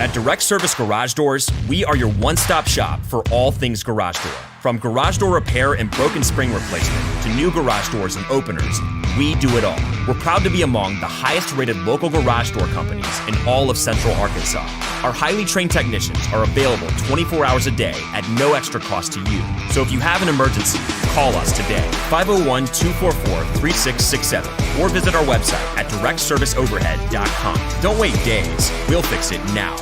At Direct Service Garage Doors, we are your one-stop shop for all things garage door. From garage door repair and broken spring replacement to new garage doors and openers, we do it all. We're proud to be among the highest-rated local garage door companies in all of Central Arkansas. Our highly trained technicians are available 24 hours a day at no extra cost to you. So if you have an emergency, call us today, 501-244-3667, or visit our website at directserviceoverhead.com. Don't wait days. We'll fix it now.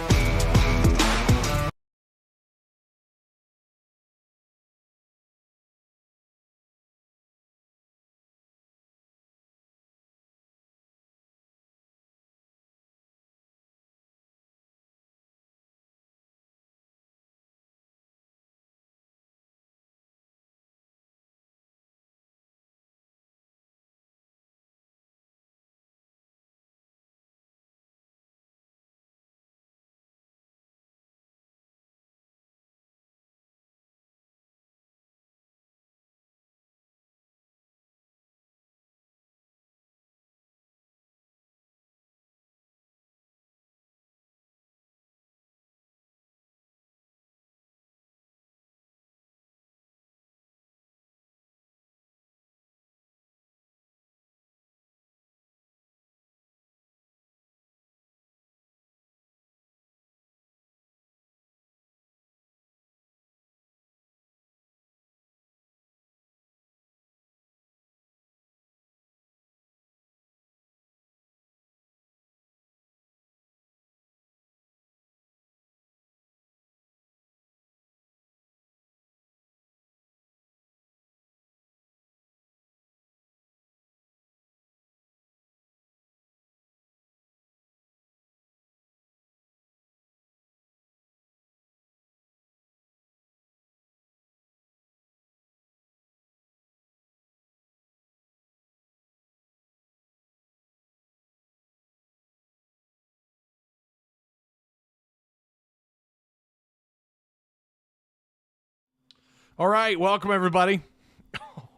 All right, welcome everybody.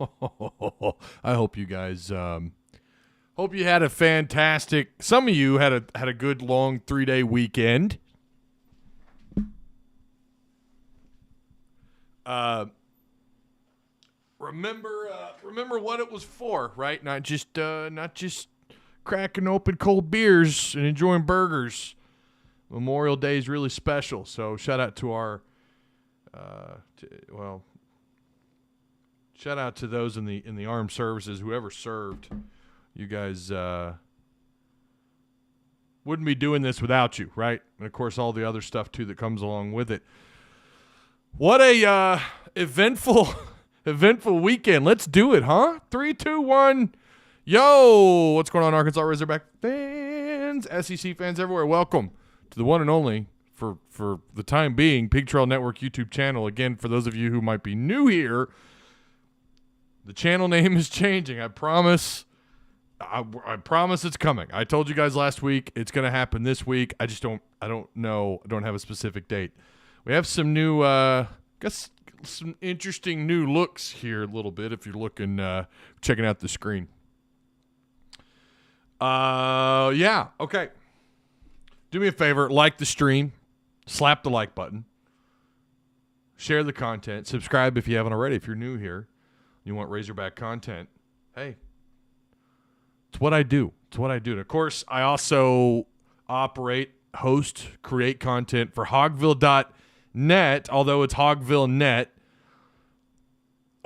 I hope you guys hope you had a fantastic. Some of you had a good long 3-day weekend. Remember what it was for, right? Not just cracking open cold beers and enjoying burgers. Memorial Day is really special, so shout out to our shout out to those in the armed services, whoever served. You guys wouldn't be doing this without you, right? And of course, all the other stuff too that comes along with it. What a eventful weekend. Let's do it, huh? 3, 2, 1. Yo, what's going on, Arkansas Razorback fans, SEC fans everywhere? Welcome to the one and only, for the time being, Pig Trail Network YouTube channel. Again, for those of you who might be new here, the channel name is changing. I promise. I promise it's coming. I told you guys last week it's going to happen this week. I don't know. I don't have a specific date. We have some new, guess some interesting new looks here a little bit if you're looking, checking out the screen. Yeah, okay. Do me a favor, like the stream. Slap the like button. Share the content. Subscribe if you haven't already. If you're new here, you want Razorback content. Hey, it's what I do. It's what I do. And of course, I also operate, host, create content for Hogville.net, although it's Hogville.net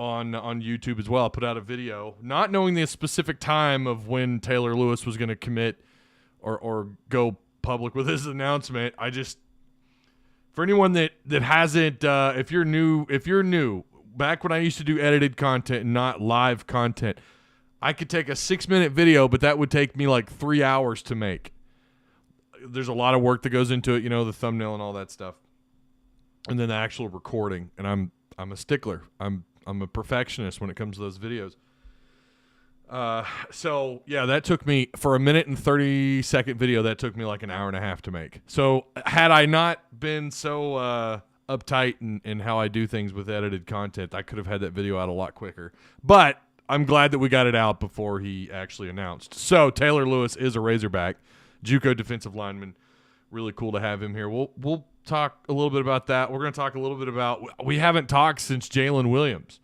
on YouTube as well. I put out a video, not knowing the specific time of when Taylor Lewis was going to commit or go public with his announcement. For anyone that hasn't, if you're new, back when I used to do edited content and not live content, I could take a 6-minute video, but that would take me like 3 hours to make. There's a lot of work that goes into it, the thumbnail and all that stuff, and then the actual recording. And I'm a stickler. I'm a perfectionist when it comes to those videos. So yeah, that took me, for a 1 and 30-second video, that took me like an hour and a half to make. So had I not been so uptight in how I do things with edited content, I could have had that video out a lot quicker. But I'm glad that we got it out before he actually announced. So Taylor Lewis is a Razorback, Juco defensive lineman, really cool to have him here. We'll talk a little bit about that. We're going to talk a little bit about – we haven't talked since Jalen Williams.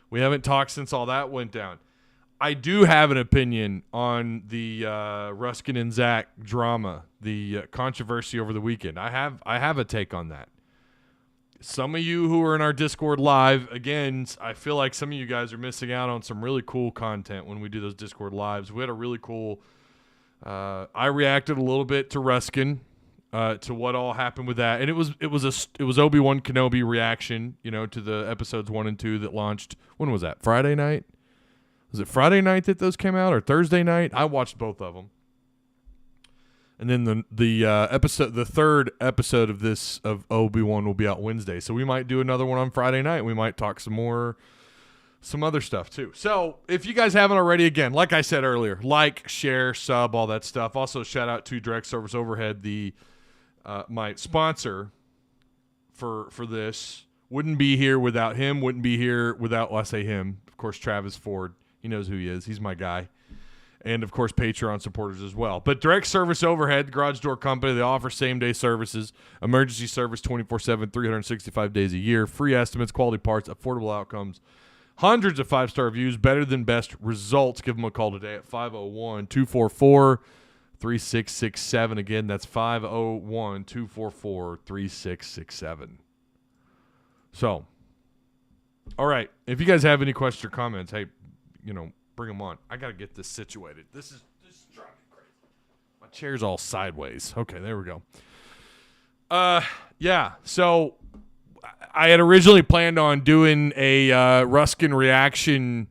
We haven't talked since all that went down. I do have an opinion on the Ruskin and Zach drama, the controversy over the weekend. I have a take on that. Some of you who are in our Discord live, again, I feel like some of you guys are missing out on some really cool content when we do those Discord lives. We had a really cool I reacted a little bit to Ruskin, to what all happened with that, and it was Obi-Wan Kenobi reaction, to the episodes 1 and 2 that launched. When was that? Friday night? Was it Friday night that those came out, or Thursday night? I watched both of them. And then the third episode of Obi-Wan will be out Wednesday. So we might do another one on Friday night. We might talk some other stuff too. So if you guys haven't already, again, like I said earlier, like, share, sub, all that stuff. Also, shout out to Direct Service Overhead, my sponsor for this. Wouldn't be here without him. Wouldn't be here without, I say him, of course, Travis Ford. He knows who he is. He's my guy. And, of course, Patreon supporters as well. But Direct Service Overhead, the garage door company, they offer same-day services, emergency service 24/7, 365 days a year, free estimates, quality parts, affordable outcomes, hundreds of 5-star reviews, better than best results. Give them a call today at 501-244-3667. Again, that's 501-244-3667. So, all right. If you guys have any questions or comments, hey, bring them on. I got to get this situated. This is driving me crazy. My chair's all sideways. Okay, there we go. Yeah, so I had originally planned on doing a Ruskin reaction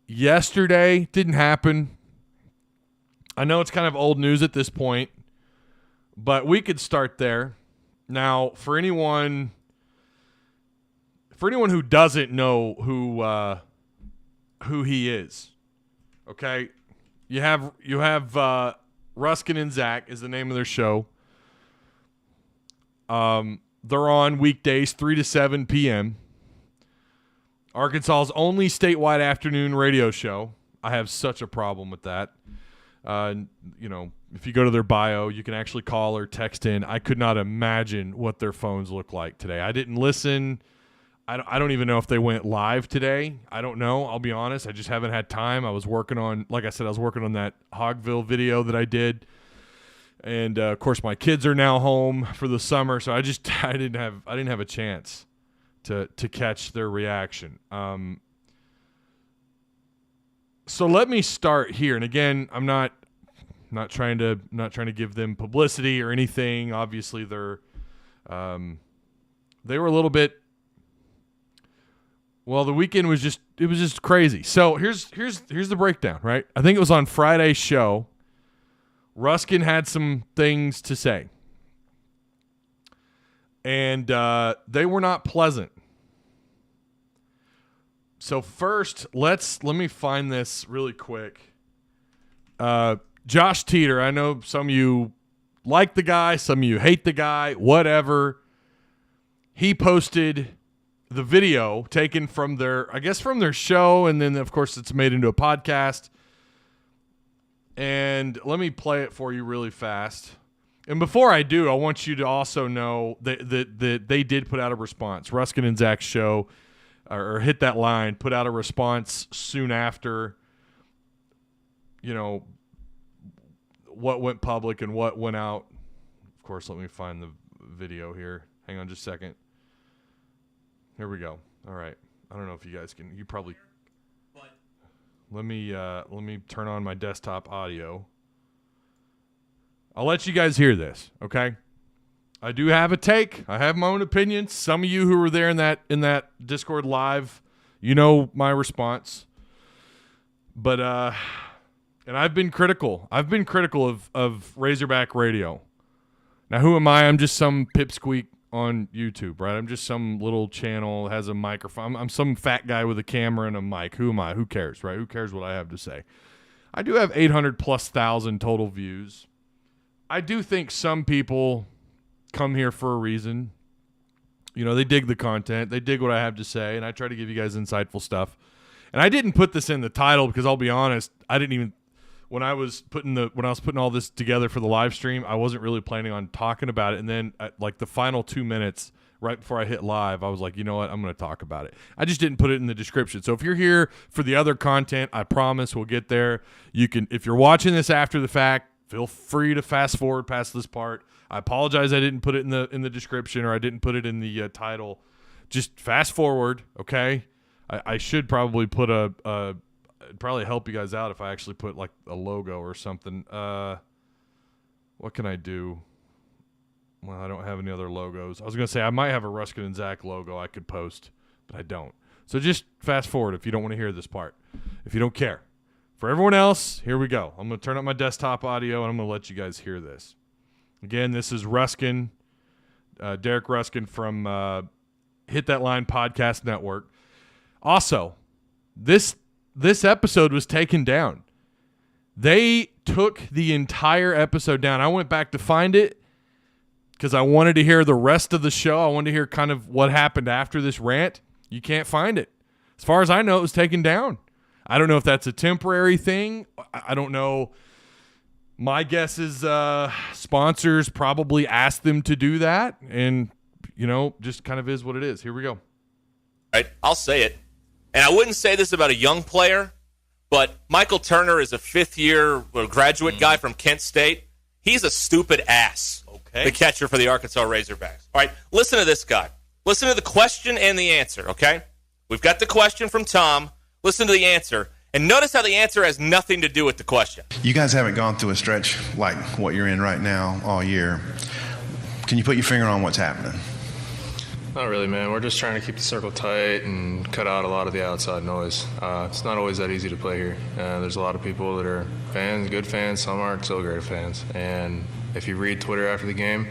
yesterday. Didn't happen. I know it's kind of old news at this point, but we could start there. Now, for anyone who doesn't know who he is, okay? You have Ruskin and Zach is the name of their show. They're on weekdays 3 to 7 p.m. Arkansas's only statewide afternoon radio show. I have such a problem with that. If you go to their bio, you can actually call or text in. I could not imagine what their phones look like today. I didn't listen. I don't even know if they went live today. I don't know. I'll be honest. I just haven't had time. I was working on that Hogville video that I did. And of course my kids are now home for the summer, so I didn't have a chance to catch their reaction. So let me start here. And again, I'm not trying to give them publicity or anything. Obviously they were a little bit. Well, the weekend was just crazy. So here's the breakdown, right? I think it was on Friday's show. Ruskin had some things to say. And they were not pleasant. So first, let me find this really quick. Josh Teeter, I know some of you like the guy, some of you hate the guy, whatever. He posted the video taken from their show, and then of course it's made into a podcast. And let me play it for you really fast. And before I do, I want you to also know that they did put out a response. Ruskin and Zach's show, or Hit That Line, put out a response soon after, what went public and what went out. Of course, let me find the video here. Hang on just a second. Here we go. All right. I don't know if you guys can. You probably. Let me turn on my desktop audio. I'll let you guys hear this, okay? I do have a take. I have my own opinions. Some of you who were there in that Discord live, you know my response. But and I've been critical. I've been critical of Razorback Radio. Now, who am I? I'm just some pipsqueak on YouTube, right? I'm just some little channel that has a microphone. I'm some fat guy with a camera and a mic. Who am I? Who cares, right? Who cares what I have to say? I do have 800,000+ total views. I do think some people come here for a reason. They dig the content. They dig what I have to say, and I try to give you guys insightful stuff. And I didn't put this in the title because I'll be honest, when I was putting all this together for the live stream, I wasn't really planning on talking about it. And then at like the final 2 minutes, right before I hit live, I was like, you know what? I'm going to talk about it. I just didn't put it in the description. So if you're here for the other content, I promise we'll get there. You can, if you're watching this after the fact, feel free to fast forward past this part. I apologize I didn't put it in the description, or I didn't put it in the title. Just fast forward, okay? I should probably put it'd probably help you guys out if I actually put like a logo or something. What can I do? Well, I don't have any other logos. I was going to say I might have a Ruskin and Zach logo I could post, but I don't. So just fast forward if you don't want to hear this part, if you don't care. For everyone else, here we go. I'm going to turn up my desktop audio, and I'm going to let you guys hear this. Again, this is Ruskin, Derek Ruskin from Hit That Line Podcast Network. Also, this episode was taken down. They took the entire episode down. I went back to find it because I wanted to hear the rest of the show. I wanted to hear kind of what happened after this rant. You can't find it. As far as I know, it was taken down. I don't know if that's a temporary thing. I don't know. My guess is sponsors probably asked them to do that, and, just kind of is what it is. Here we go. Right, I'll say it. And I wouldn't say this about a young player, but Michael Turner is a fifth-year graduate guy from Kent State. He's a stupid ass, the catcher for the Arkansas Razorbacks. All right, listen to this guy. Listen to the question and the answer, okay? We've got the question from Tom. Listen to the answer. And notice how the answer has nothing to do with the question. You guys haven't gone through a stretch like what you're in right now all year. Can you put your finger on what's happening? Not really, man. We're just trying to keep the circle tight and cut out a lot of the outside noise. It's not always that easy to play here. There's a lot of people that are fans, good fans. Some aren't so great fans. And if you read Twitter after the game,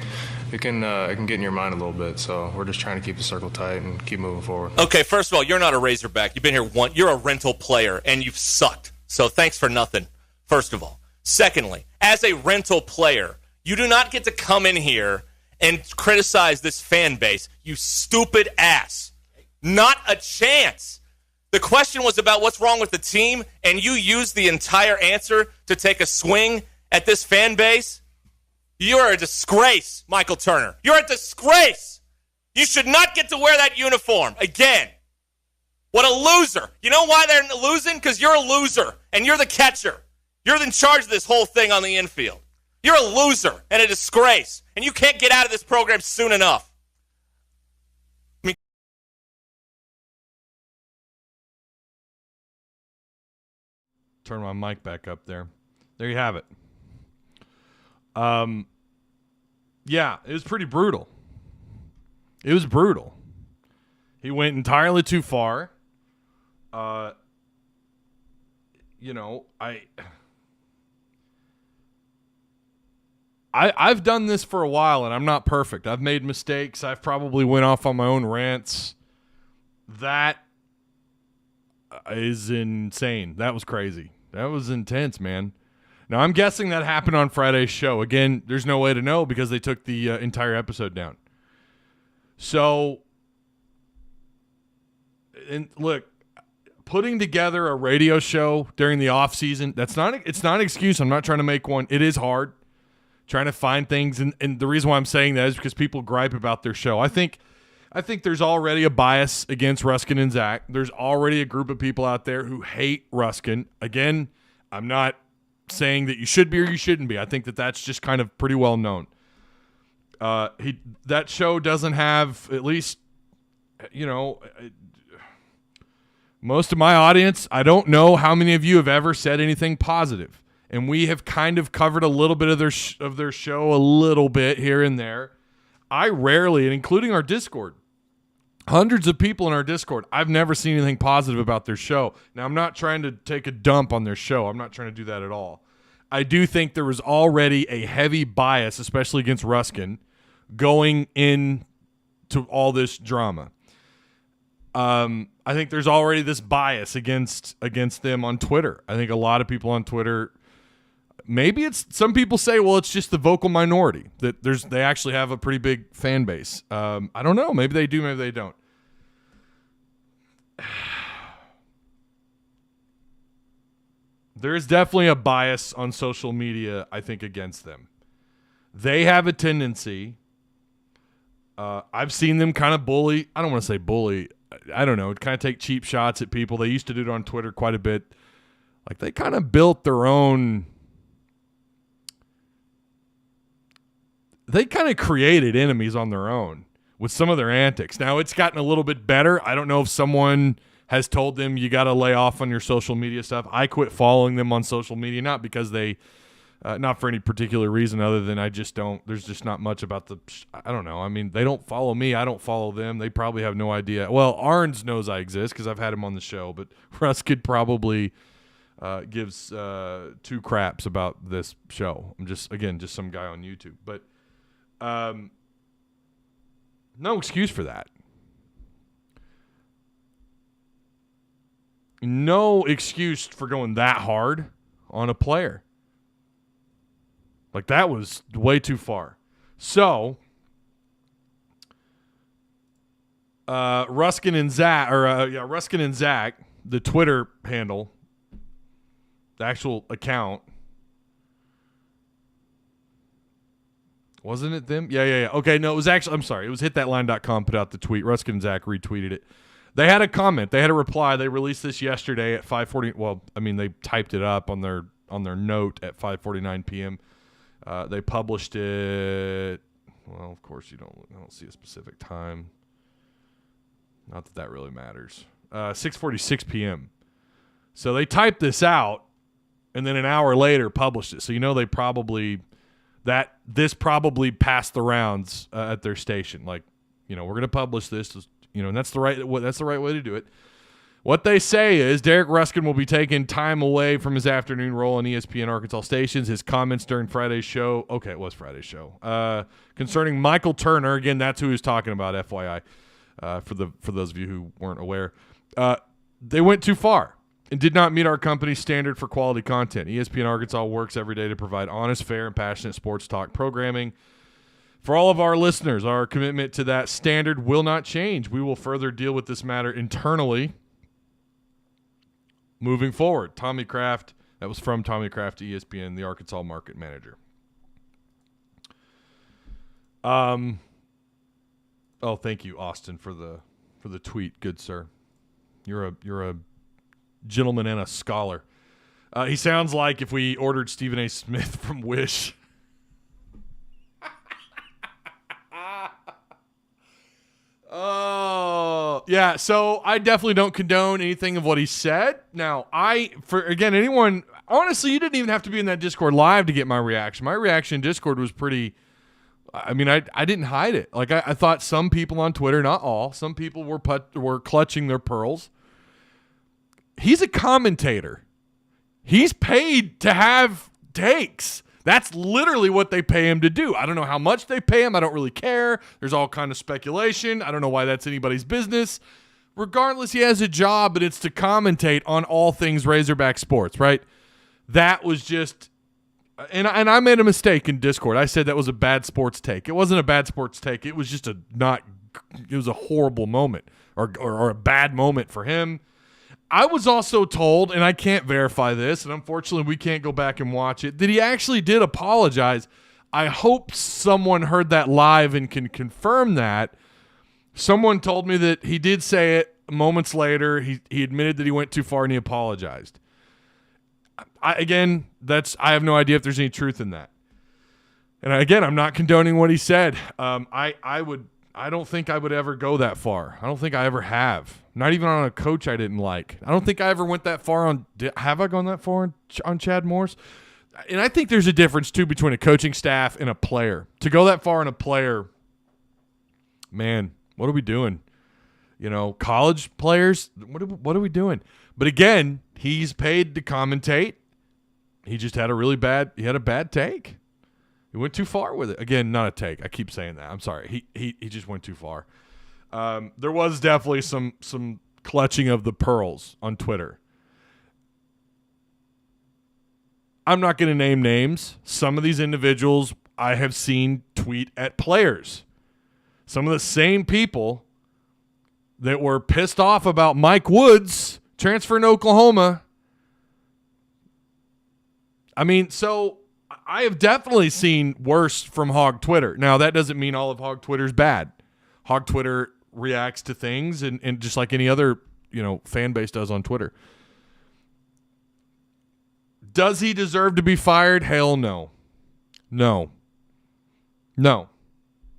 it can get in your mind a little bit. So we're just trying to keep the circle tight and keep moving forward. Okay, first of all, you're not a Razorback. You've been here once. You're a rental player, and you've sucked. So thanks for nothing, first of all. Secondly, as a rental player, you do not get to come in here and criticize this fan base, you stupid ass. Not a chance. The question was about what's wrong with the team, and you used the entire answer to take a swing at this fan base. You're a disgrace, Michael Turner. You're a disgrace. You should not get to wear that uniform again. What a loser. You know why they're losing? Because you're a loser, and you're the catcher. You're in charge of this whole thing on the infield. You're a loser and a disgrace, and you can't get out of this program soon enough. Turn my mic back up there. There you have it. Yeah, it was pretty brutal. It was brutal. He went entirely too far. I've done this for a while, and I'm not perfect. I've made mistakes. I've probably went off on my own rants. That is insane. That was crazy. That was intense, man. Now, I'm guessing that happened on Friday's show. Again, there's no way to know because they took the entire episode down. So, and look, putting together a radio show during the off season, it's not an excuse. I'm not trying to make one. It is hard trying to find things, and the reason why I'm saying that is because people gripe about their show. I think there's already a bias against Ruskin and Zach. There's already a group of people out there who hate Ruskin. Again, I'm not saying that you should be or you shouldn't be. I think that that's just kind of pretty well known. That show doesn't have, at least, most of my audience, I don't know how many of you have ever said anything positive. And we have kind of covered a little bit of their show a little bit here and there. I rarely, and including our Discord, hundreds of people in our Discord, I've never seen anything positive about their show. Now, I'm not trying to take a dump on their show. I'm not trying to do that at all. I do think there was already a heavy bias, especially against Ruskin, going into all this drama. I think there's already this bias against them on Twitter. I think a lot of people on Twitter, maybe it's, some people say, well, it's just the vocal minority that they actually have a pretty big fan base. I don't know. Maybe they do. Maybe they don't. There is definitely a bias on social media, I think, against them. They have a tendency. I've seen them kind of bully. I don't want to say bully. I don't know. Kind of take cheap shots at people. They used to do it on Twitter quite a bit. Like, they kind of built their own. They kind of created enemies on their own with some of their antics. Now, it's gotten a little bit better. I don't know if someone has told them you got to lay off on your social media stuff. I quit following them on social media, not because they, not for any particular reason other than I just don't, there's just not much about the, I don't know. I mean, they don't follow me. I don't follow them. They probably have no idea. Well, Arns knows I exist because I've had him on the show, but Ruskin probably gives two craps about this show. I'm just some guy on YouTube. But no excuse for that. No excuse for going that hard on a player. Like, that was way too far. So, Ruskin and Zach, the Twitter handle, the actual account. Wasn't it them? Yeah. Okay, no, it was actually, I'm sorry. It was hitthatline.com put out the tweet. Ruskin and Zach retweeted it. They had a comment. They had a reply. They released this yesterday at 5:40. Well, I mean, they typed it up on their note at 5:49 p.m. They published it. Well, of course, I don't see a specific time. Not that really matters. 6:46 p.m. So they typed this out, and then an hour later published it. So they probably this probably passed the rounds at their station. Like, we're going to publish this. And that's the right way to do it. What they say is Derek Ruskin will be taking time away from his afternoon role on ESPN Arkansas stations. His comments during Friday's show. Okay, it was Friday's show. Concerning Michael Turner. Again, that's who he was talking about. FYI, for those of you who weren't aware, they went too far and did not meet our company's standard for quality content. ESPN Arkansas works every day to provide honest, fair, and passionate sports talk programming. For all of our listeners, our commitment to that standard will not change. We will further deal with this matter internally moving forward. Tommy Kraft, that was from Tommy Kraft to ESPN, the Arkansas market manager. Oh, thank you, Austin, for the tweet. Good sir. You're a gentleman and a scholar. He sounds like if we ordered Stephen A. Smith from Wish. Oh, yeah. So I definitely don't condone anything of what he said. Now, anyone, honestly, you didn't even have to be in that Discord live to get my reaction. My reaction in Discord was pretty, I mean, I didn't hide it. Like, I thought some people on Twitter, not all, some people were clutching their pearls. He's a commentator. He's paid to have takes. That's literally what they pay him to do. I don't know how much they pay him. I don't really care. There's all kind of speculation. I don't know why that's anybody's business. Regardless, he has a job, but it's to commentate on all things Razorback sports, right? That was just and I made a mistake in Discord. I said that was a bad sports take. It wasn't a bad sports take. It was just it was a horrible moment or a bad moment for him. I was also told, and I can't verify this, and unfortunately we can't go back and watch it, that he actually did apologize. I hope someone heard that live and can confirm that. Someone told me that he did say it moments later. He admitted that he went too far and he apologized. I have no idea if there's any truth in that. And again, I'm not condoning what he said. I don't think I would ever go that far. I don't think I ever have. Not even on a coach I didn't like. I don't think I ever went that far on. Have I gone that far on Chad Morris? And I think there's a difference too between a coaching staff and a player. To go that far on a player, man, what are we doing? College players, what are we doing? But again, he's paid to commentate. He just had a bad take. He went too far with it. Again, not a take. I keep saying that. I'm sorry. He just went too far. There was definitely some clutching of the pearls on Twitter. I'm not going to name names. Some of these individuals I have seen tweet at players. Some of the same people that were pissed off about Mike Woods transferring to Oklahoma I mean, so I have definitely seen worse from Hog Twitter. Now, that doesn't mean all of Hog Twitter's bad. Hog Twitter reacts to things, and just like any other, fan base does on Twitter. Does he deserve to be fired? Hell no. No.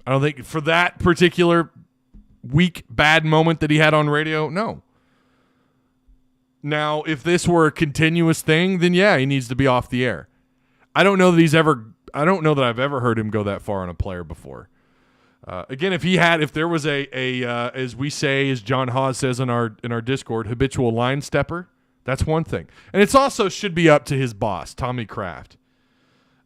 I don't think for that particular weak, bad moment that he had on radio, no. Now, if this were a continuous thing, then yeah, he needs to be off the air. I don't know that I've ever heard him go that far on a player before. Again, if there was a as we say, as John Hawes says in our Discord, habitual line stepper, that's one thing. And it's also should be up to his boss, Tommy Kraft.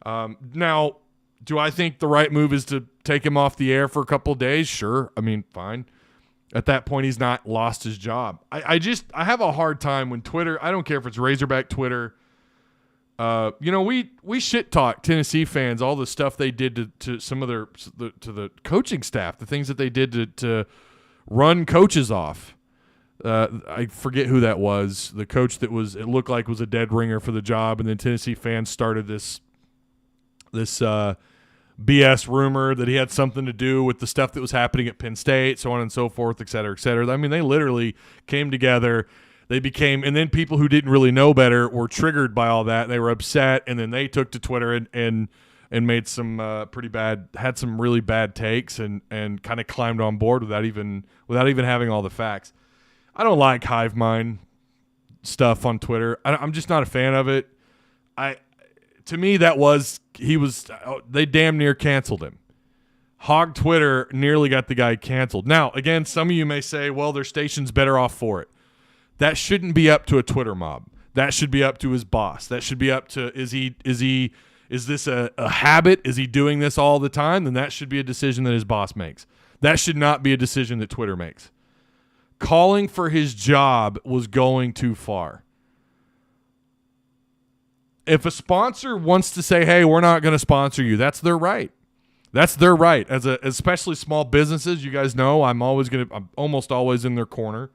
Now, do I think the right move is to take him off the air for a couple of days? Sure. I mean, fine. At that point, he's not lost his job. I have a hard time when Twitter, I don't care if it's Razorback Twitter. We shit talk Tennessee fans, all the stuff they did to some of to the coaching staff, the things that they did to run coaches off. I forget who that was. The coach that it looked like was a dead ringer for the job, and then Tennessee fans started this BS rumor that he had something to do with the stuff that was happening at Penn State, so on and so forth, et cetera, et cetera. I mean, they literally came together. They became, and then people who didn't really know better were triggered by all that. They were upset, and then they took to Twitter and made some had some really bad takes and kind of climbed on board without even having all the facts. I don't like hive mind stuff on Twitter. I'm just not a fan of it. To me, they damn near canceled him. Hog Twitter nearly got the guy canceled. Now, again, some of you may say, well, their station's better off for it. That shouldn't be up to a Twitter mob. That should be up to his boss. That should be up to, is this a habit? Is he doing this all the time? Then that should be a decision that his boss makes. That should not be a decision that Twitter makes. Calling for his job was going too far. If a sponsor wants to say, hey, we're not going to sponsor you, that's their right. That's their right. Especially small businesses, you guys know I'm almost always in their corner.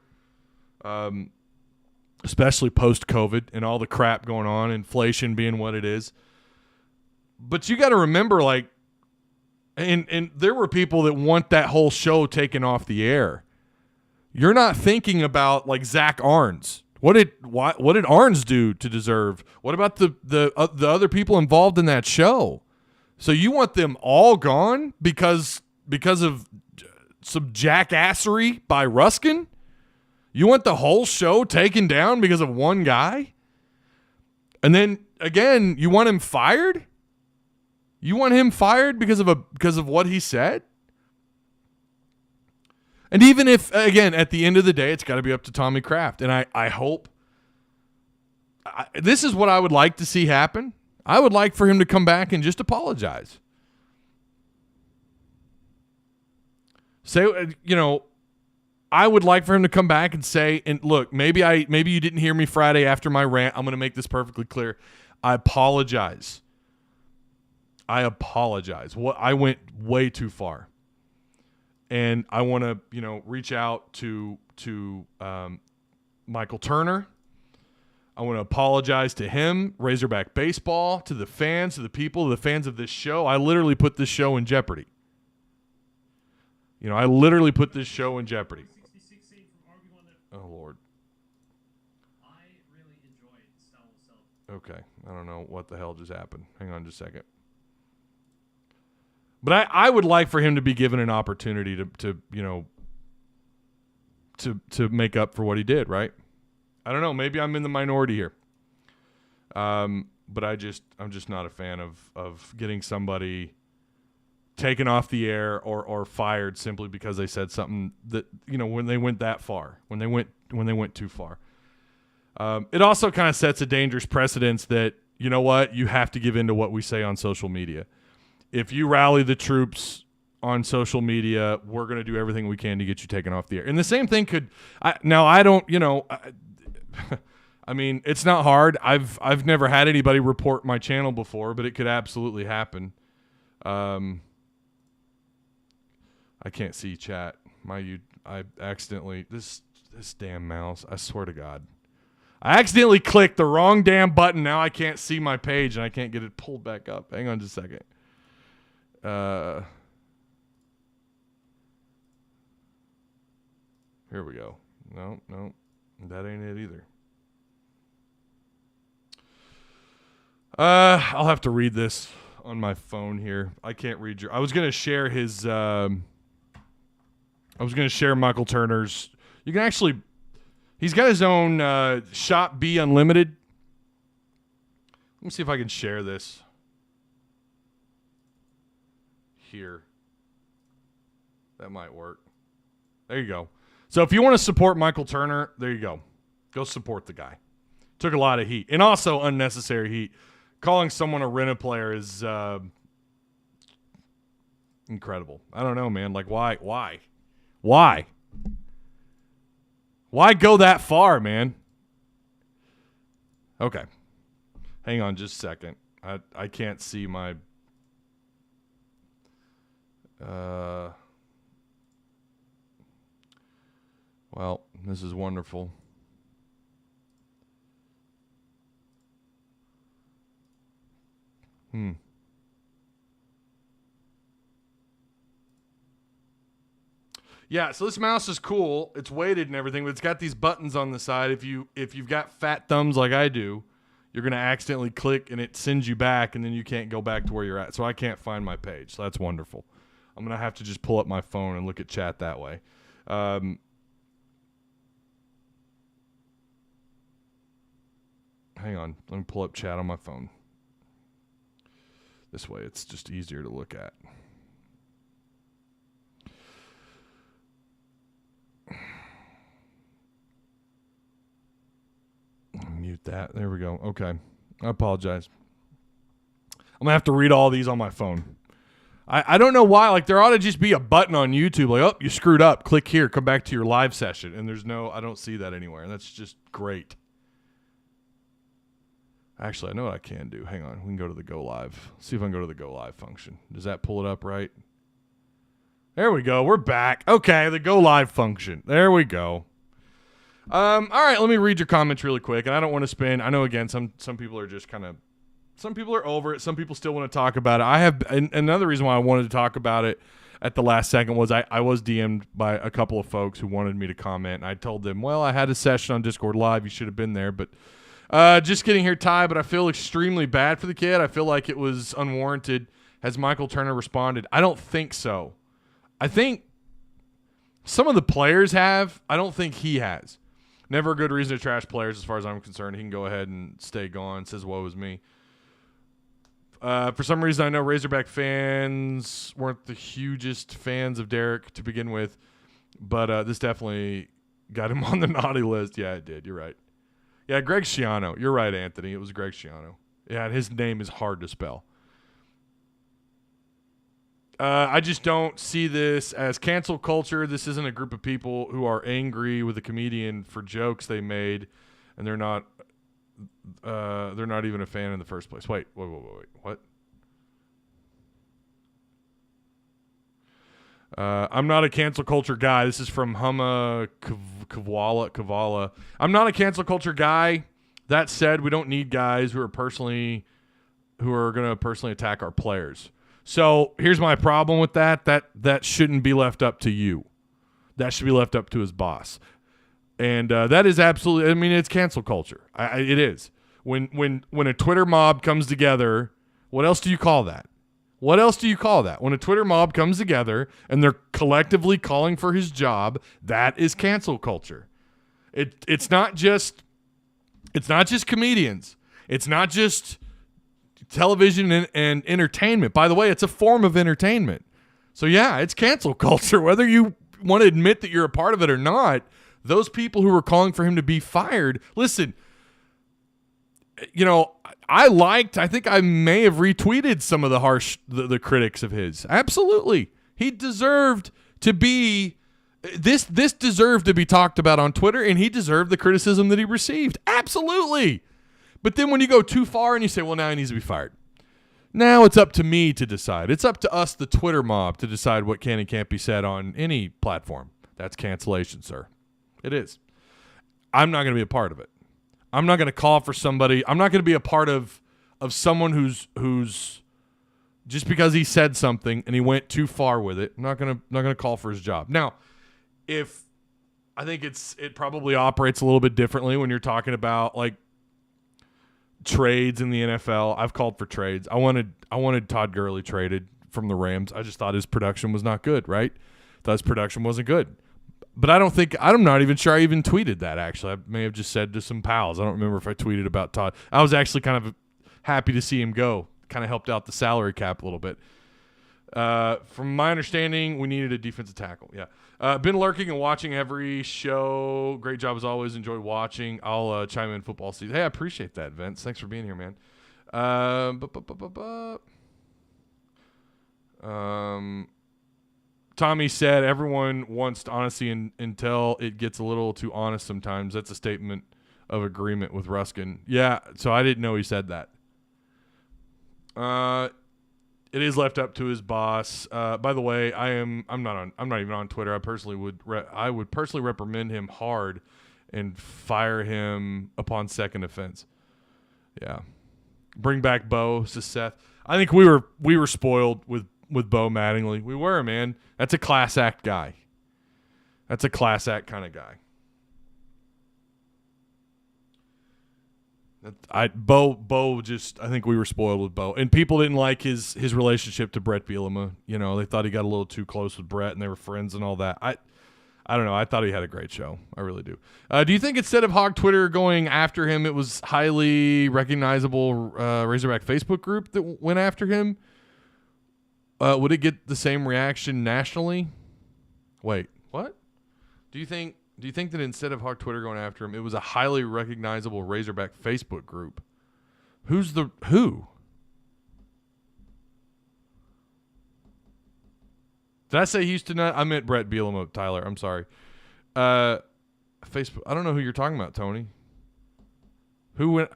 Especially post-COVID and all the crap going on, inflation being what it is. But you got to remember, and there were people that want that whole show taken off the air. You're not thinking about Zach Arns. What did Arns do to deserve? What about the other people involved in that show? So you want them all gone because of some jackassery by Ruskin? You want the whole show taken down because of one guy? And then again, you want him fired? You want him fired because of what he said? And even if, again, at the end of the day, it's got to be up to Tommy Kraft. And I hope this is what I would like to see happen. I would like for him to come back and just apologize. Say, I would like for him to come back and say, and look, maybe you didn't hear me Friday after my rant. I'm going to make this perfectly clear. I apologize. I went way too far. And I want to, reach out to Michael Turner. I want to apologize to him, Razorback Baseball, to the fans, to the people, to the fans of this show. I literally put this show in jeopardy. I literally put this show in jeopardy. Oh, Lord. I really enjoyed Stella. Okay. I don't know what the hell just happened. Hang on just a second. But I would like for him to be given an opportunity to make up for what he did, right? I don't know. Maybe I'm in the minority here. But I'm just not a fan of getting somebody taken off the air or fired simply because they said something that, when they went that far, when they went too far. It also kind of sets a dangerous precedence that, you know what, you have to give in to what we say on social media. If you rally the troops on social media, we're going to do everything we can to get you taken off the air. And the same thing I mean, it's not hard. I've never had anybody report my channel before, but it could absolutely happen. I can't see chat. I accidentally, this damn mouse, I swear to God. I accidentally clicked the wrong damn button. Now I can't see my page and I can't get it pulled back up. Hang on just a second. Here we go. No, that ain't it either. I'll have to read this on my phone here. I can't read your. I was gonna share his. I was gonna share Michael Turner's. You can actually. He's got his own Shop B Unlimited. Let me see if I can share this here. That might work. There you go. So if you want to support Michael Turner, there you go. Go support the guy. Took a lot of heat. And also unnecessary heat. Calling someone a rent-a-player is incredible. I don't know, man. Like, why? Why go that far, man? Okay. Hang on just a second. I can't see my... Well, this is wonderful. Yeah, so this mouse is cool. It's weighted and everything, but it's got these buttons on the side. If you've got fat thumbs like I do, you're going to accidentally click and it sends you back, and then you can't go back to where you're at. So I can't find my page. So that's wonderful. I'm going to have to just pull up my phone and look at chat that way. Hang on. Let me pull up chat on my phone. This way it's just easier to look at. Mute that. There we go. Okay. I apologize. I'm going to have to read all these on my phone. I don't know why. Like, there ought to just be a button on YouTube like, oh, you screwed up. Click here. Come back to your live session. And I don't see that anywhere. That's just great. Actually, I know what I can do. Hang on. We can go to the Go Live. See if I can go to the Go Live function. Does that pull it up right? There we go. We're back. Okay, the Go Live function. There we go. All right, let me read your comments really quick. And I don't want to spin. I know, again, some people are just kind of... Some people are over it. Some people still want to talk about it. I have another reason why I wanted to talk about it at the last second was I was DM'd by a couple of folks who wanted me to comment. And I told them, well, I had a session on Discord Live. You should have been there. But just getting here, Ty, but I feel extremely bad for the kid. I feel like it was unwarranted. Has Michael Turner responded? I don't think so. I think some of the players have. I don't think he has. Never a good reason to trash players as far as I'm concerned. He can go ahead and stay gone. Says, woe is me. For some reason, I know Razorback fans weren't the hugest fans of Derek to begin with, but this definitely got him on the naughty list. Yeah, it did. You're right. Yeah, Greg Schiano. You're right, Anthony. It was Greg Schiano. Yeah, and his name is hard to spell. I just don't see this as cancel culture. This isn't a group of people who are angry with a comedian for jokes they made, and they're not even a fan in the first place. Wait. What? I'm not a cancel culture guy. This is from Humma Kavala. I'm not a cancel culture guy. That said, we don't need guys who are going to personally attack our players. So here's my problem with that. That shouldn't be left up to you. That should be left up to his boss. And that is absolutely, I mean, it's cancel culture. It is. When a Twitter mob comes together, what else do you call that? What else do you call that? When a Twitter mob comes together and they're collectively calling for his job, that is cancel culture. It's not just comedians. It's not just television and entertainment. By the way, it's a form of entertainment. So yeah, it's cancel culture. Whether you want to admit that you're a part of it or not, those people who were calling for him to be fired, listen, I think I may have retweeted some of the harsh, the critics of his. Absolutely. He deserved to be, this deserved to be talked about on Twitter, and he deserved the criticism that he received. Absolutely. But then when you go too far and you say, well, now he needs to be fired. Now it's up to me to decide. It's up to us, the Twitter mob, to decide what can and can't be said on any platform. That's cancellation, sir. It is. I'm not going to be a part of it. I'm not going to call for somebody. I'm not going to be a part of someone who's just because he said something and he went too far with it. I'm not going to call for his job. Now, if I think it probably operates a little bit differently when you're talking about like trades in the NFL. I've called for trades. I wanted Todd Gurley traded from the Rams. I just thought his production was not good, right? Thought his production wasn't good. But I'm not even sure I even tweeted that, actually. I may have just said to some pals. I don't remember if I tweeted about Todd. I was actually kind of happy to see him go. Kind of helped out the salary cap a little bit. From my understanding, we needed a defensive tackle. Yeah. Been lurking and watching every show. Great job as always. Enjoy watching. I'll chime in football season. Hey, I appreciate that, Vince. Thanks for being here, man. Tommy said everyone wants honesty until it gets a little too honest sometimes. That's a statement of agreement with Ruskin. Yeah, so I didn't know he said that. It is left up to his boss. By the way, I'm not even on Twitter. I would personally reprimand him hard and fire him upon second offense. Yeah. Bring back Bo, says Seth. I think we were spoiled with Bo Mattingly. We were, man. That's a class act guy. That's a class act kind of guy. I think we were spoiled with Bo. And people didn't like his relationship to Brett Bielema. You know, they thought he got a little too close with Brett and they were friends and all that. I don't know. I thought he had a great show. I really do. Do you think instead of Hog Twitter going after him, it was highly recognizable Razorback Facebook group that went after him? Would it get the same reaction nationally? Wait, what? Do you think that instead of Hawk Twitter going after him, it was a highly recognizable Razorback Facebook group? Who? Did I say Houston? I meant Brett Bielema, Tyler. I'm sorry. Facebook. I don't know who you're talking about, Tony. Who went?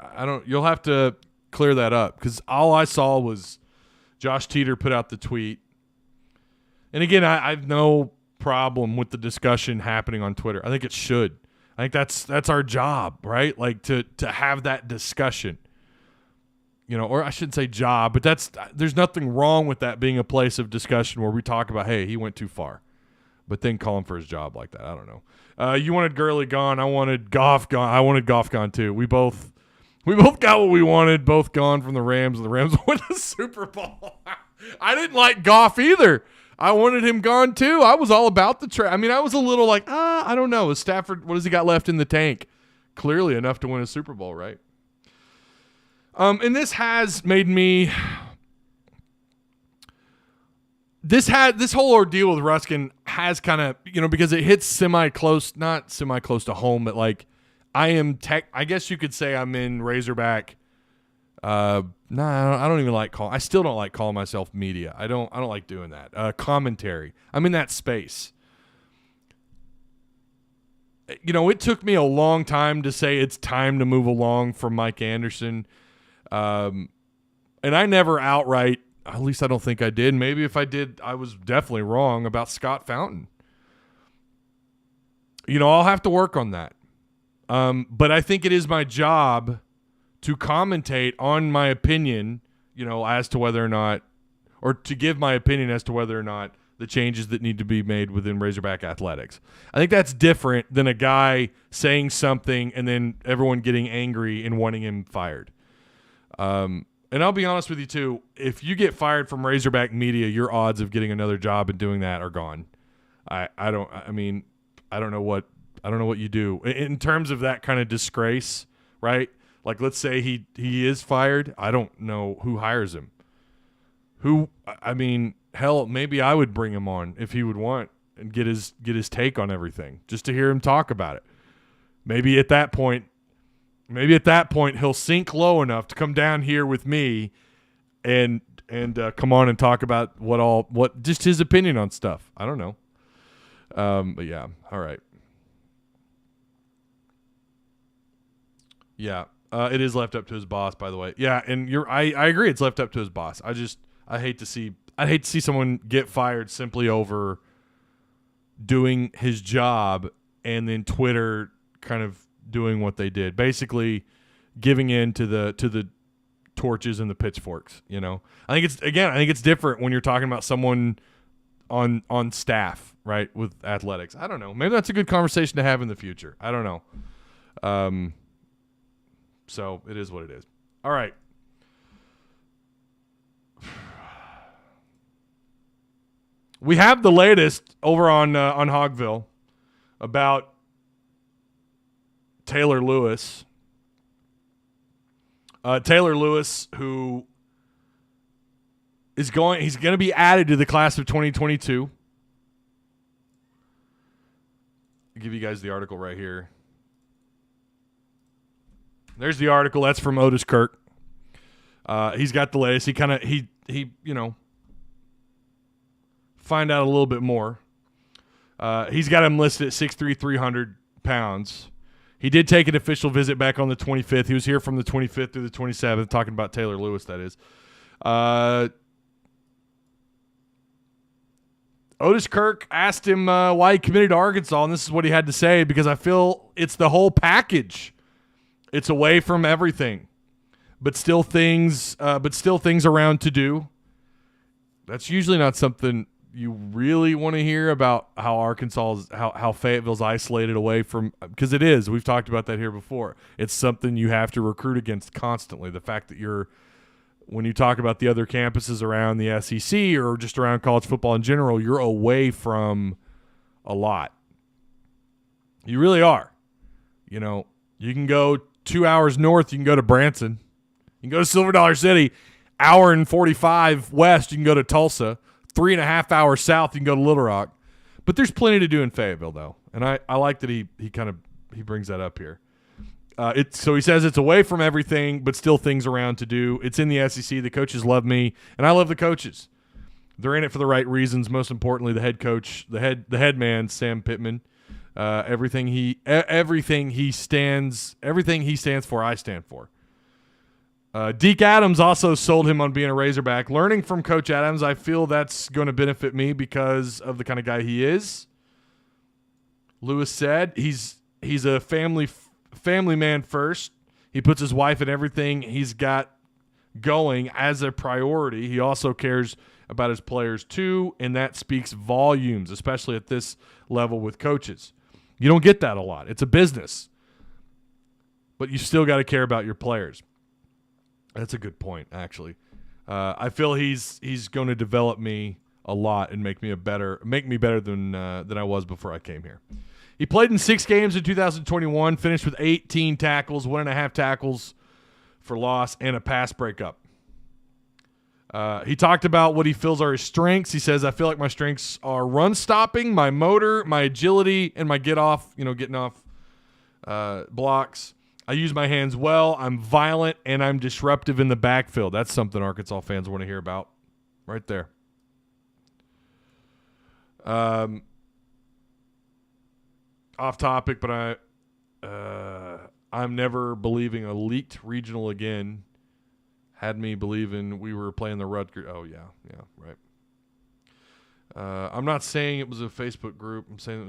You'll have to clear that up because all I saw was Josh Teeter put out the tweet. And again, I have no problem with the discussion happening on Twitter. I think it should. I think that's our job, right? Like to have that discussion. You know, or I shouldn't say job, but there's nothing wrong with that being a place of discussion where we talk about, hey, he went too far. But then call him for his job like that. I don't know. You wanted Gurley gone. I wanted Goff gone. I wanted Goff gone too. We both got what we wanted, both gone from the Rams, and the Rams won the Super Bowl. I didn't like Goff either. I wanted him gone too. I was all about the trade. I mean, I was a little like, I don't know. Is Stafford, what has he got left in the tank? Clearly enough to win a Super Bowl, right? And this has made me this whole ordeal with Ruskin has kind of, you know, because it hits not semi close to home, but like I guess you could say I'm in Razorback. I don't even like I still don't like calling myself media. I don't like doing that. Commentary. I'm in that space. You know, it took me a long time to say it's time to move along from Mike Anderson. And I never outright, at least I don't think I did. Maybe if I did, I was definitely wrong about Scott Fountain. You know, I'll have to work on that. But I think it is my job to commentate on my opinion, you know, as to whether or not, or to give my opinion as to whether or not the changes that need to be made within Razorback athletics. I think that's different than a guy saying something and then everyone getting angry and wanting him fired. And I'll be honest with you too, if you get fired from Razorback media, your odds of getting another job and doing that are gone. I don't know what you do in terms of that kind of disgrace, right? Like, let's say he is fired. I don't know who hires him. Hell, maybe I would bring him on if he would want and get his take on everything, just to hear him talk about it. Maybe at that point he'll sink low enough to come down here with me and come on and talk about what just his opinion on stuff. I don't know. But yeah, all right. Yeah. It is left up to his boss, by the way. Yeah, and I agree it's left up to his boss. I hate to see someone get fired simply over doing his job and then Twitter kind of doing what they did, basically giving in to the torches and the pitchforks. You know, I think it's different when you're talking about someone on staff, right, with athletics. I don't know. Maybe that's a good conversation to have in the future. I don't know. So it is what it is. All right. We have the latest over on Hogville about Taylor Lewis. Taylor Lewis, who he's going to be added to the class of 2022. I'll give you guys the article right here. There's the article. That's from Otis Kirk. He's got the latest. He find out a little bit more. He's got him listed at 6'3", 300 pounds. He did take an official visit back on the 25th. He was here from the 25th through the 27th, talking about Taylor Lewis, that is. Otis Kirk asked him why he committed to Arkansas, and this is what he had to say, because I feel it's the whole package. It's away from everything, but still things around to do. That's usually not something you really want to hear about, how how Fayetteville's isolated away from, because it is. We've talked about that here before. It's something you have to recruit against constantly. The fact that when you talk about the other campuses around the SEC or just around college football in general, you're away from a lot. You really are. You know, you can go 2 hours north, you can go to Branson. You can go to Silver Dollar City. Hour and 45 west, you can go to Tulsa. 3.5 hours south, you can go to Little Rock. But there's plenty to do in Fayetteville, though. And I like that he brings that up here. So he says it's away from everything, but still things around to do. It's in the SEC. The coaches love me, and I love the coaches. They're in it for the right reasons. Most importantly, the head coach, the head man, Sam Pittman. Everything he stands for, I stand for. Deke Adams also sold him on being a Razorback. Learning from Coach Adams, I feel that's going to benefit me because of the kind of guy he is. Lewis said he's a family man first. He puts his wife and everything he's got going as a priority. He also cares about his players too, and that speaks volumes, especially at this level with coaches. You don't get that a lot. It's a business, but you still got to care about your players. That's a good point, actually. I feel he's going to develop me a lot and make me better than I was before I came here. He played in 6 games in 2021, finished with 18 tackles, 1.5 tackles for loss, and a pass breakup. He talked about what he feels are his strengths. He says, I feel like my strengths are run stopping, my motor, my agility, and my getting off blocks. I use my hands well. I'm violent, and I'm disruptive in the backfield. That's something Arkansas fans want to hear about right there. Off topic, but I'm never believing a leaked regional again. Had me believing we were playing the Rutgers. Oh, yeah, right. I'm not saying it was a Facebook group. I'm saying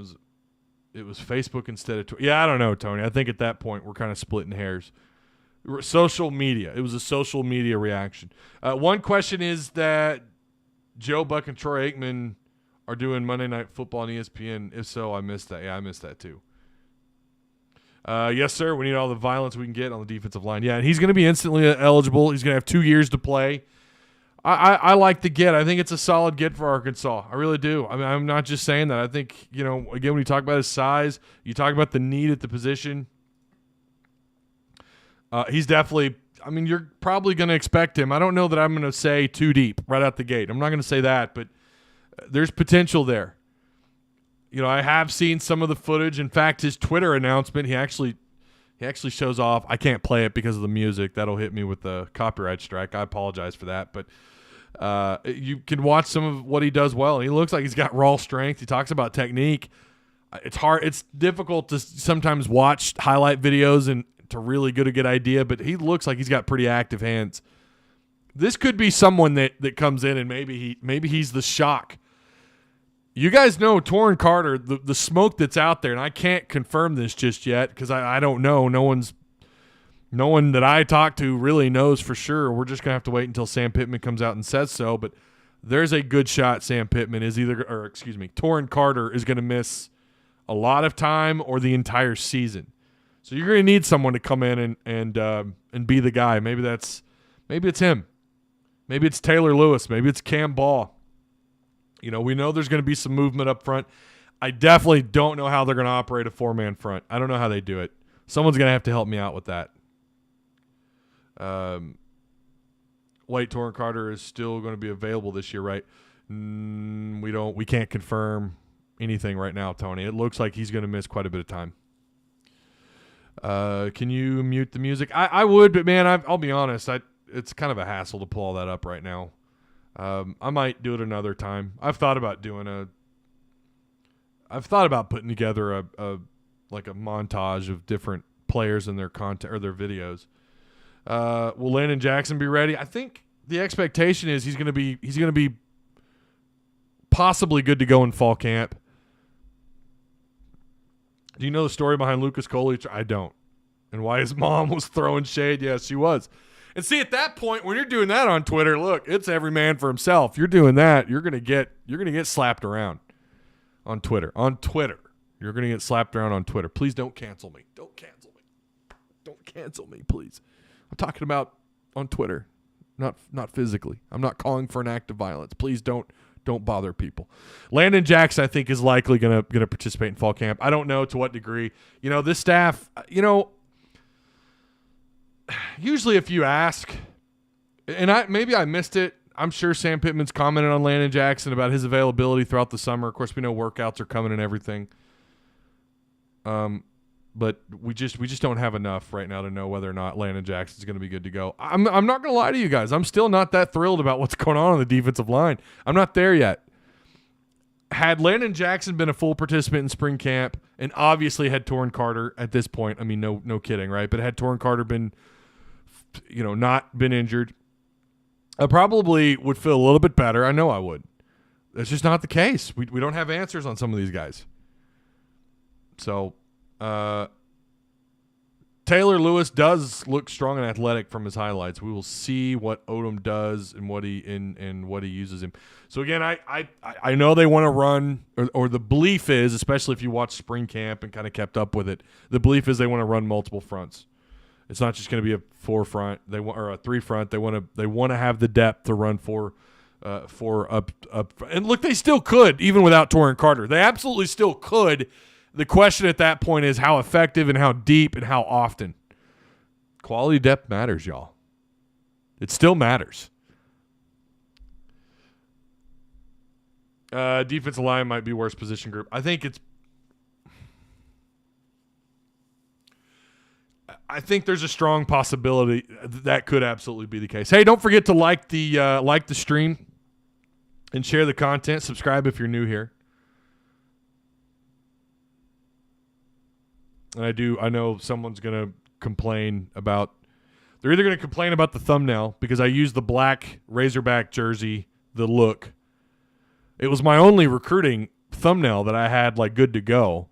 it was Facebook instead of Twitter. Yeah, I don't know, Tony. I think at that point we're kind of splitting hairs. Social media. It was a social media reaction. One question is that Joe Buck and Troy Aikman are doing Monday Night Football on ESPN. If so, I missed that. Yeah, I missed that too. Yes, sir. We need all the violence we can get on the defensive line. Yeah, and he's going to be instantly eligible. He's going to have 2 years to play. I like the get. I think it's a solid get for Arkansas. I really do. I mean, I'm not just saying that. I think, again, when you talk about his size, you talk about the need at the position. He's definitely, you're probably going to expect him. I don't know that I'm going to say too deep right out the gate. I'm not going to say that, but there's potential there. I have seen some of the footage. In fact, his Twitter announcement, he actually shows off. I can't play it because of the music. That'll hit me with the copyright strike. I apologize for that. But you can watch some of what he does well. He looks like he's got raw strength. He talks about technique. It's hard. It's difficult to sometimes watch highlight videos and to really get a good idea, but he looks like he's got pretty active hands. This could be someone that comes in and maybe he's the shock. You guys know Torrin Carter, the smoke that's out there, and I can't confirm this just yet because I don't know. No one that I talk to really knows for sure. We're just going to have to wait until Sam Pittman comes out and says so. But there's a good shot Torrin Carter is going to miss a lot of time or the entire season. So you're going to need someone to come in and be the guy. Maybe it's him. Maybe it's Taylor Lewis. Maybe it's Cam Ball. We know there's going to be some movement up front. I definitely don't know how they're going to operate a 4-man front. I don't know how they do it. Someone's going to have to help me out with that. White Torrin Carter is still going to be available this year, right? We can't confirm anything right now, Tony. It looks like he's going to miss quite a bit of time. Can you mute the music? I would, but man, I'll be honest. It's kind of a hassle to pull all that up right now. I might do it another time. I've thought about putting together a montage of different players and their content or their videos. Will Landon Jackson be ready? I think the expectation is he's going to be possibly good to go in fall camp. Do you know the story behind Lucas Colich? I don't. And why his mom was throwing shade? Yes, she was. And see, at that point, when you're doing that on Twitter, look, it's every man for himself. You're doing that, you're gonna get slapped around on Twitter. You're gonna get slapped around on Twitter. Please don't cancel me. Don't cancel me, please. I'm talking about on Twitter, not physically. I'm not calling for an act of violence. Please don't bother people. Landon Jackson, I think, is likely gonna participate in fall camp. I don't know to what degree. This staff, usually if you ask, and maybe I missed it, I'm sure Sam Pittman's commented on Landon Jackson about his availability throughout the summer. Of course, we know workouts are coming and everything. But we just don't have enough right now to know whether or not Landon Jackson's going to be good to go. I'm not going to lie to you guys. I'm still not that thrilled about what's going on the defensive line. I'm not there yet. Had Landon Jackson been a full participant in spring camp, and obviously had Torrin Carter at this point, I mean, no kidding, right? But had Torrin Carter been, not been injured, I probably would feel a little bit better. I know I would. That's just not the case. We don't have answers on some of these guys. So, Taylor Lewis does look strong and athletic from his highlights. We will see what Odom does and what he uses him. So again, I know they want to run, or the belief is, especially if you watch spring camp and kind of kept up with it, the belief is they want to run multiple fronts. It's not just going to be a 4 front. They want, or a 3 front. They want to have the depth to run 4 up. And look, they still could even without Torrin Carter. They absolutely still could. The question at that point is how effective and how deep and how often. Quality depth matters, y'all. It still matters. Defensive line might be worst position group. I think there's a strong possibility that could absolutely be the case. Hey, don't forget to like the stream and share the content. Subscribe if you're new here. And I know someone's going to complain about – they're either going to complain about the thumbnail because I used the black Razorback jersey, the look. It was my only recruiting thumbnail that I had good to go,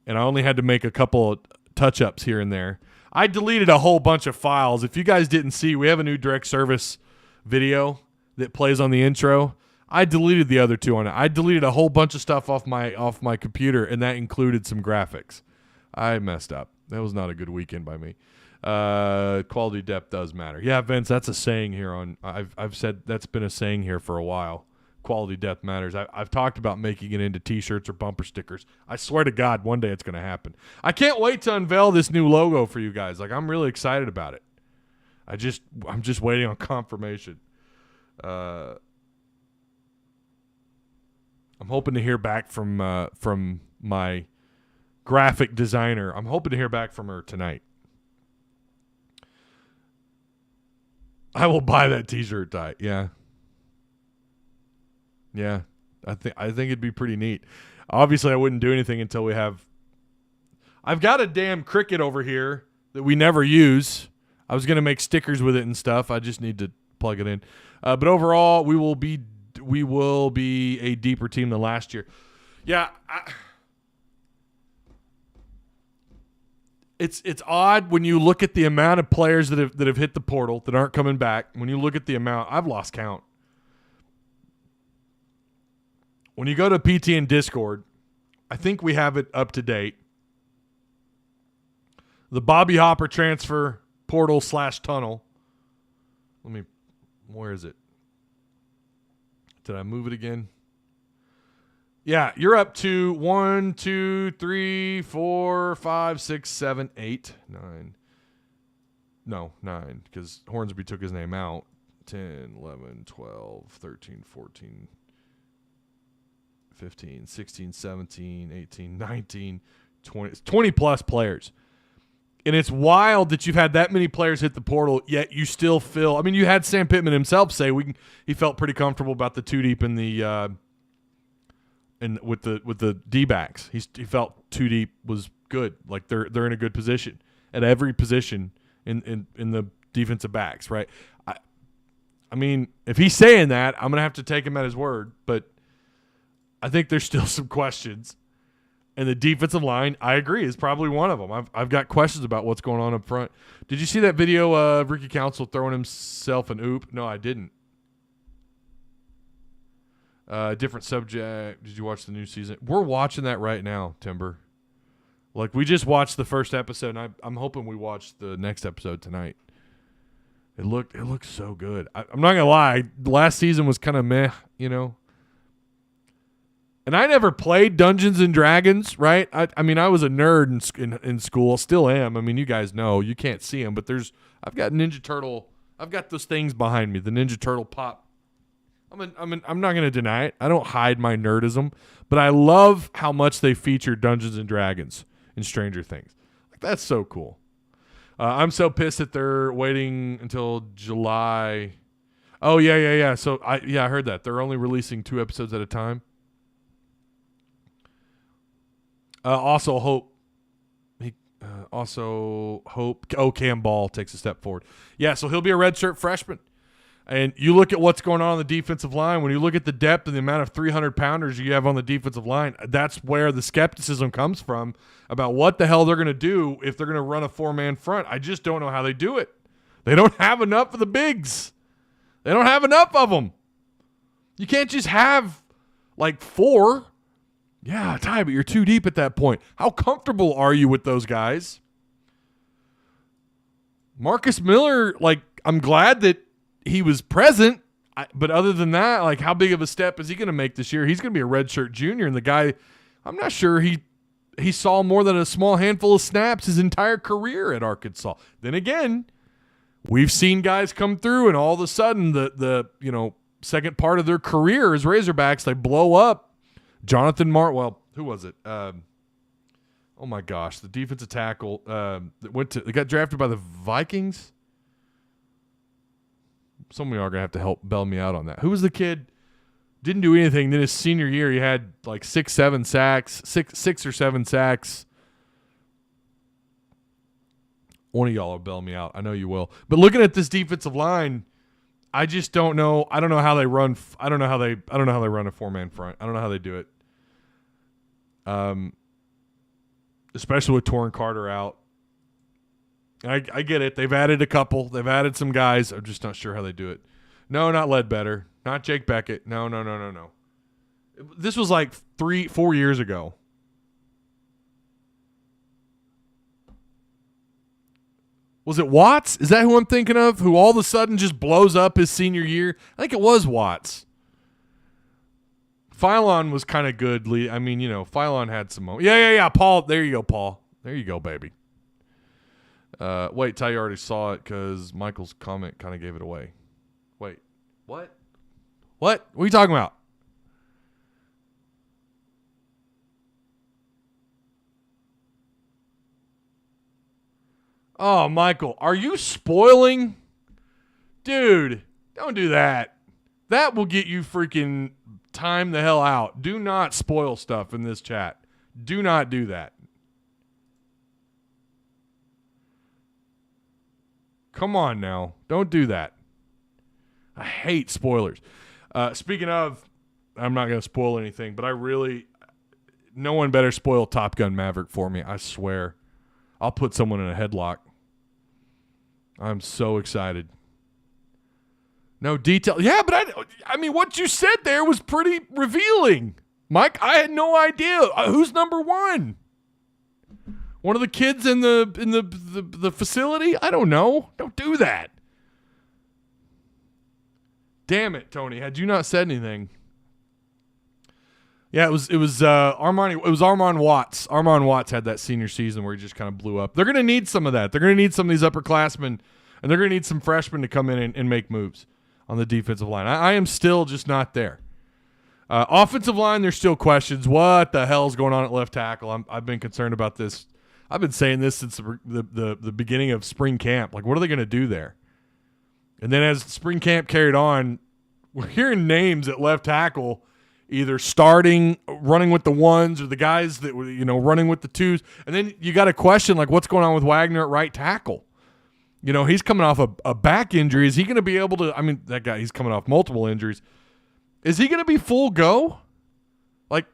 and I only had to make a couple of touch-ups here and there. I deleted a whole bunch of files. If you guys didn't see, we have a new direct service video that plays on the intro. I deleted the other 2 on it. I deleted a whole bunch of stuff off my computer, and that included some graphics. I messed up. That was not a good weekend by me. Quality depth does matter. Yeah, Vince, that's a saying here on. I've said that's been a saying here for a while. Quality depth matters. I've talked about making it into T-shirts or bumper stickers. I swear to God, one day it's going to happen. I can't wait to unveil this new logo for you guys. I'm really excited about it. I'm just waiting on confirmation. I'm hoping to hear back from my graphic designer. I'm hoping to hear back from her tonight. I will buy that T-shirt tie. Yeah. I think it'd be pretty neat. Obviously, I wouldn't do anything until we have. I've got a damn Cricut over here that we never use. I was gonna make stickers with it and stuff. I just need to plug it in. But overall, we will be a deeper team than last year. Yeah, it's odd when you look at the amount of players that have hit the portal that aren't coming back. When you look at the amount, I've lost count. When you go to PT and Discord, I think we have it up to date. The Bobby Hopper transfer portal / tunnel. Where is it? Did I move it again? Yeah, you're up to 1, 2, 3, 4, 5, 6, 7, 8, 9. No, 9, because Hornsby took his name out. 10, 11, 12, 13, 14, 15, 16, 17, 18, 19, 20. 20 plus players. And it's wild that you've had that many players hit the portal, yet you still feel. I mean, you had Sam Pittman himself say he felt pretty comfortable about the 2 deep in the with the D-backs. He felt 2 deep was good. Like they're in a good position at every position in the defensive backs, right? I mean, if he's saying that, I'm gonna have to take him at his word. But I think there's still some questions. And the defensive line, I agree, is probably one of them. I've got questions about what's going on up front. Did you see that video of Ricky Council throwing himself an oop? No, I didn't. Different subject. Did you watch the new season? We're watching that right now, Timber. Like, we just watched the first episode, and I'm hoping we watch the next episode tonight. It looked so good. I'm not going to lie. Last season was kind of meh, you know. And I never played Dungeons and Dragons, right? I mean, I was a nerd in school, still am. I mean, you guys know you can't see them, but I've got Ninja Turtle. I've got those things behind me, the Ninja Turtle pop. I'm not going to deny it. I don't hide my nerdism, but I love how much they feature Dungeons and Dragons in Stranger Things. Like, that's so cool. I'm so pissed that they're waiting until July. Oh yeah. So I heard that they're only releasing 2 episodes at a time. Also hope. Cam Ball takes a step forward. Yeah, so he'll be a redshirt freshman. And you look at what's going on the defensive line. When you look at the depth and the amount of 300-pounders you have on the defensive line, that's where the skepticism comes from about what the hell they're going to do if they're going to run a 4-man front. I just don't know how they do it. They don't have enough of the bigs. They don't have enough of them. You can't just have like 4. Yeah, Ty, but you're 2 deep at that point. How comfortable are you with those guys? Marcus Miller, like, I'm glad that he was present, but other than that, like, how big of a step is he going to make this year? He's going to be a redshirt junior, and the guy, I'm not sure he saw more than a small handful of snaps his entire career at Arkansas. Then again, we've seen guys come through, and all of a sudden, the second part of their career as Razorbacks, they blow up. Jonathan who was it? Oh my gosh, the defensive tackle they got drafted by the Vikings. Some of y'all are gonna have to help bail me out on that. Who was the kid? Didn't do anything. Then his senior year, he had like 6 or 7 sacks. One of y'all will bail me out. I know you will. But looking at this defensive line, I just don't know. I don't know how they run. I don't know how they run a 4-man front. I don't know how they do it. Especially with Torrin Carter out. I get it. They've added a couple. They've added some guys. I'm just not sure how they do it. No, not Ledbetter. Not Jake Beckett. No. This was like 3-4 years ago. Was it Watts? Is that who I'm thinking of? Who all of a sudden just blows up his senior year? I think it was Watts. Phylon was kind of good. I mean, Phylon had some moments. Yeah. Paul, there you go, Paul. There you go, baby. Wait, Ty, you already saw it because Michael's comment kind of gave it away. Wait, what? What are you talking about? Oh, Michael, are you spoiling? Dude, don't do that. That will get you freaking time the hell out. Do not spoil stuff in this chat. Do not do that. Come on now. Don't do that. I hate spoilers. Speaking of, I'm not going to spoil anything, but No one better spoil Top Gun Maverick for me, I swear. I'll put someone in a headlock. I'm so excited. No detail. Yeah, but I mean, what you said there was pretty revealing. Mike, I had no idea. Who's number one? One of the kids in the facility? I don't know. Don't do that. Damn it, Tony. Had you not said anything. Yeah, it was Armand. It was Armand Watts. Armand Watts had that senior season where he just kind of blew up. They're going to need some of that. They're going to need some of these upperclassmen, and they're going to need some freshmen to come in and make moves on the defensive line. I am still just not there. Offensive line, there's still questions. What the hell's going on at left tackle? I've been concerned about this. I've been saying this since the beginning of spring camp. Like, what are they going to do there? And then as spring camp carried on, we're hearing names at left tackle either starting, running with the ones, or the guys that were, running with the twos. And then you got to question, like, what's going on with Wagner at right tackle? He's coming off a back injury. Is he going to be able to – I mean, that guy, he's coming off multiple injuries. Is he going to be full go? Like,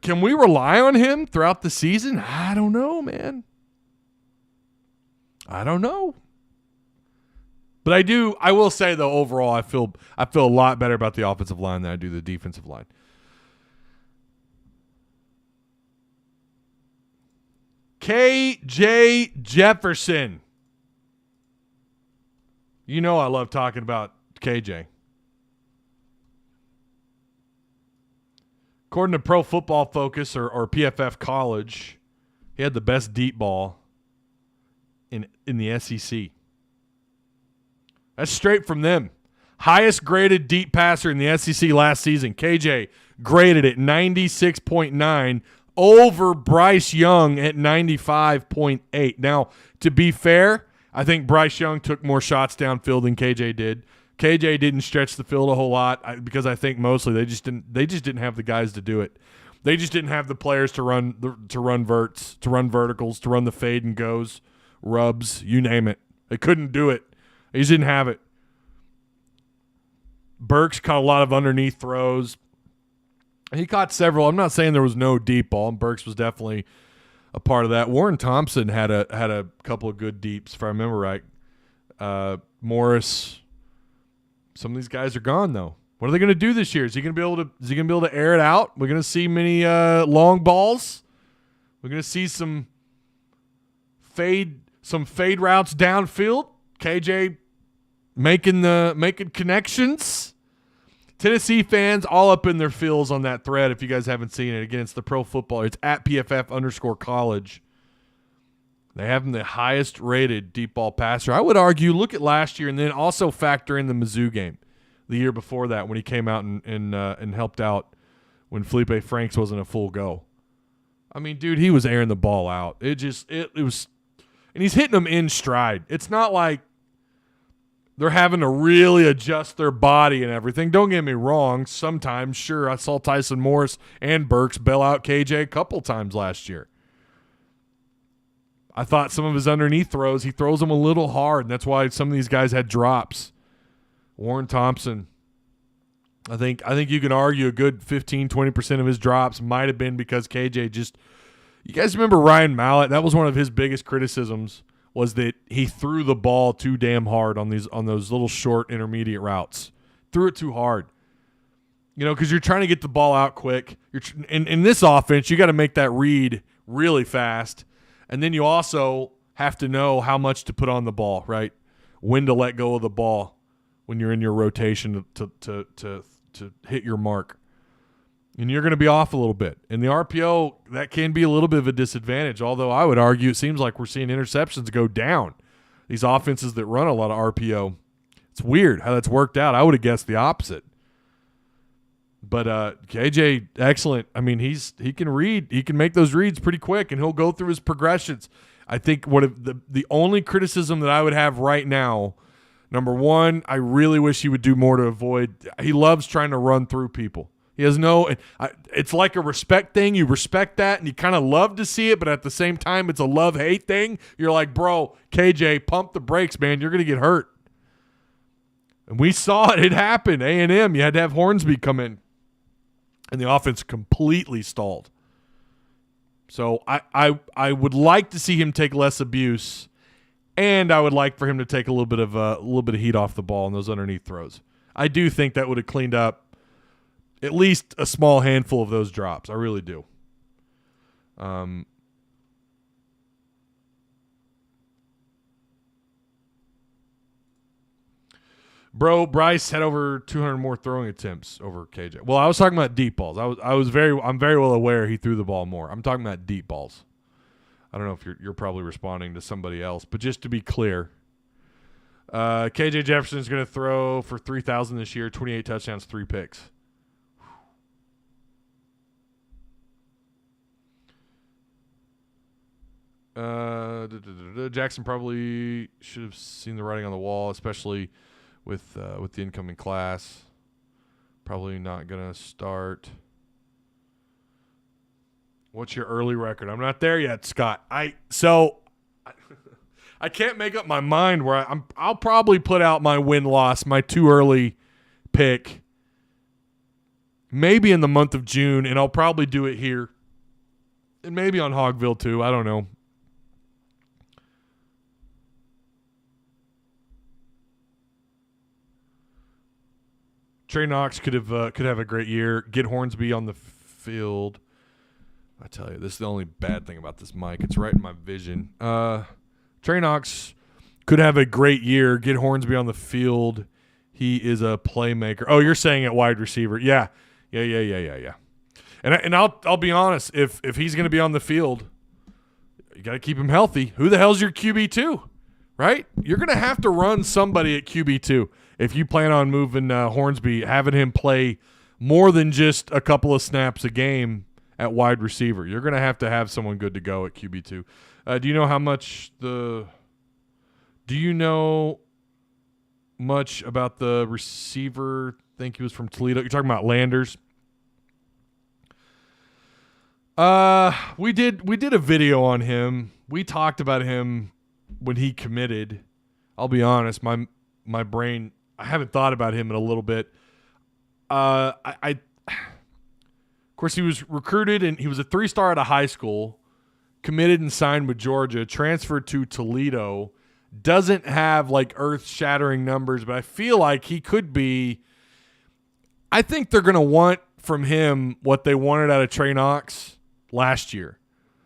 can we rely on him throughout the season? I don't know, man. I don't know. But I will say, though, overall, I feel a lot better about the offensive line than I do the defensive line. KJ Jefferson. I love talking about KJ. According to Pro Football Focus or PFF College, he had the best deep ball in the SEC. That's straight from them. Highest graded deep passer in the SEC last season. KJ graded at 96.9 over Bryce Young at 95.8. Now, to be fair, I think Bryce Young took more shots downfield than KJ did. KJ didn't stretch the field a whole lot because I think mostly they just didn't have the guys to do it. They just didn't have the players to run verts, to run verticals, to run the fade and goes, rubs, you name it. They couldn't do it. They just didn't have it. Burks caught a lot of underneath throws. He caught several. I'm not saying there was no deep ball, and Burks was definitely a part of that. Warren Thompson had a couple of good deeps, if I remember right. Morris. Some of these guys are gone though. What are they going to do this year? Is he going to be able to air it out? We're going to see many long balls. We're going to see some fade routes downfield. KJ making connections. Tennessee fans all up in their feels on that thread. If you guys haven't seen it, again, it's the Pro Football. It's at PFF_college. They have him the highest rated deep ball passer. I would argue, look at last year and then also factor in the Mizzou game the year before that when he came out and helped out when Felipe Franks wasn't a full go. I mean, dude, he was airing the ball out. It was, and he's hitting them in stride. It's not like they're having to really adjust their body and everything. Don't get me wrong. Sometimes, sure, I saw Tyson Morris and Burks bail out KJ a couple times last year. I thought some of his underneath throws, he throws them a little hard, and that's why some of these guys had drops. Warren Thompson, I think you can argue a good 15-20% of his drops might have been because KJ just – you guys remember Ryan Mallett? That was one of his biggest criticisms, was that he threw the ball too damn hard on those little short intermediate routes. Threw it too hard. Because you're trying to get the ball out quick. In this offense, you got to make that read really fast. And then you also have to know how much to put on the ball, right? When to let go of the ball when you're in your rotation to hit your mark. And you're going to be off a little bit. In the RPO, that can be a little bit of a disadvantage, although I would argue it seems like we're seeing interceptions go down. These offenses that run a lot of RPO. It's weird how that's worked out. I would have guessed the opposite. But KJ, excellent. I mean, he can read. He can make those reads pretty quick, and he'll go through his progressions. I think the only criticism that I would have right now, number one, I really wish he would do more to avoid. He loves trying to run through people. He has it's like a respect thing. You respect that, and you kind of love to see it, but at the same time, it's a love-hate thing. You're like, bro, KJ, pump the brakes, man. You're going to get hurt. And we saw it. It happened. A&M, you had to have Hornsby come in, and the offense completely stalled. So I would like to see him take less abuse, and I would like for him to take a little bit of heat off the ball in those underneath throws. I do think that would have cleaned up at least a small handful of those drops. I really do. Bro, Bryce had over 200 more throwing attempts over KJ. Well, I was talking about deep balls. I'm very well aware he threw the ball more. I'm talking about deep balls. I don't know if you're probably responding to somebody else, but just to be clear, KJ Jefferson is going to throw for 3,000 this year, 28 touchdowns, 3 picks. Jackson probably should have seen the writing on the wall, especially with the incoming class. Probably not gonna start. What's your early record? I'm not there yet, Scott. I can't make up my mind where I'll probably put out my win-loss, my too early pick, maybe in the month of June, and I'll probably do it here, and maybe on Hogville too. I don't know. Trey Knox could have a great year. Get Hornsby on the field. I tell you, this is the only bad thing about this mic. It's right in my vision. Trey Knox could have a great year. Get Hornsby on the field. He is a playmaker. Oh, you're saying at wide receiver. Yeah. And I'll be honest, if he's going to be on the field, you got to keep him healthy. Who the hell's your QB2? Right? You're going to have to run somebody at QB2 if you plan on moving Hornsby, having him play more than just a couple of snaps a game at wide receiver. You're going to have someone good to go at QB2. Do you know how much do you know much about the receiver? I think he was from Toledo. You're talking about Landers. We did a video on him. We talked about him when he committed. I'll be honest, my brain, I haven't thought about him in a little bit. Of course, he was recruited and he was a 3-star out of high school, committed and signed with Georgia, transferred to Toledo. Doesn't have like earth-shattering numbers, but I feel like he could be. I think they're going to want from him what they wanted out of Trey Knox last year.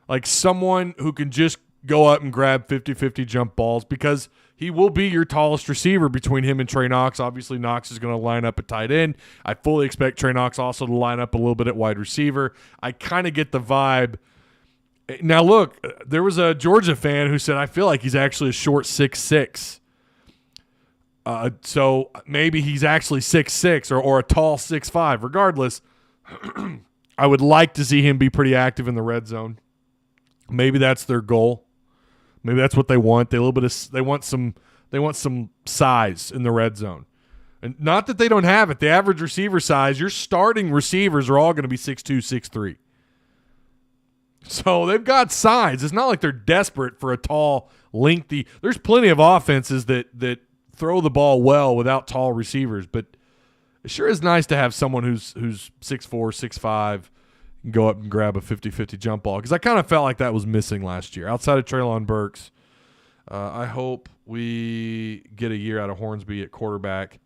Like someone who can just go up and grab 50-50 jump balls, because he will be your tallest receiver between him and Trey Knox. Obviously, Knox is going to line up at tight end. I fully expect Trey Knox also to line up a little bit at wide receiver. I kind of get the vibe. Now, look, there was a Georgia fan who said, I feel like he's actually a short 6'6". So maybe he's actually 6'6" or a tall 6'5". Regardless, I would like to see him be pretty active in the red zone. Maybe that's their goal. Maybe that's what they want. They want some size in the red zone. And not that they don't have it. The average receiver size, your starting receivers are all going to be 6'2", 6'3". So they've got size. It's not like they're desperate for a tall, lengthy. There's plenty of offenses that throw the ball well without tall receivers, but it sure is nice to have someone who's 6'4", 6'5", and go up and grab a 50-50 jump ball, because I kind of felt like that was missing last year. Outside of Treylon Burks, I hope we get a year out of Hornsby at quarterback.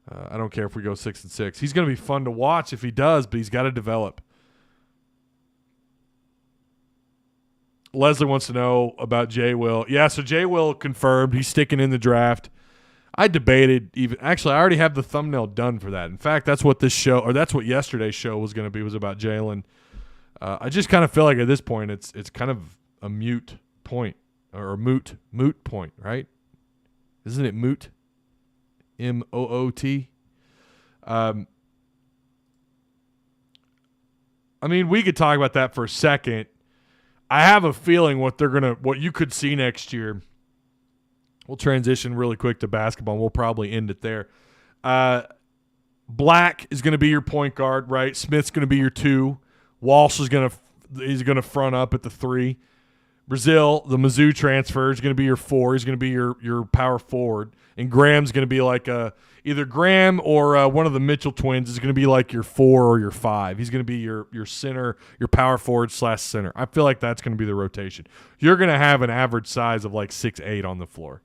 I don't care if we go 6-6. He's going to be fun to watch if he does, but he's got to develop. Leslie wants to know about Jay Will. Yeah, so Jay Will confirmed he's sticking in the draft. I debated I already have the thumbnail done for that. In fact, that's what that's what yesterday's show was going to be, was about Jalen. I just kind of feel like at this point it's kind of a mute point, or a moot point, right? Isn't it moot? M-O-O-T. I mean, we could talk about that for a second. I have a feeling what you could see next year. We'll transition really quick to basketball, and we'll probably end it there. Black is going to be your point guard, right? Smith's going to be your 2. Walsh is going to front up at the 3. Brazil, the Mizzou transfer, is going to be your 4. He's going to be your power forward. And Graham's going to be like either Graham or one of the Mitchell twins is going to be like your 4 or your 5. He's going to be your center, your power forward / center. I feel like that's going to be the rotation. You're going to have an average size of like 6'8" on the floor.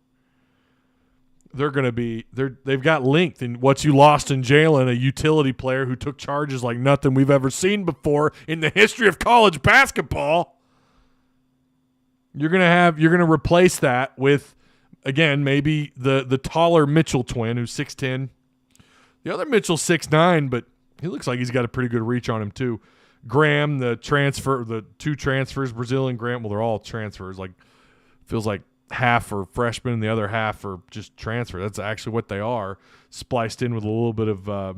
They've got length, and what you lost in Jalen, a utility player who took charges like nothing we've ever seen before in the history of college basketball. You're gonna replace that with, again, maybe the taller Mitchell twin who's 6'10". The other Mitchell's 6'9", but he looks like he's got a pretty good reach on him too. Graham, the 2 transfers, Brazil and Graham, well, they're all transfers. Like, feels like half are freshmen and the other half are just transfer. That's actually what they are, spliced in with a little bit of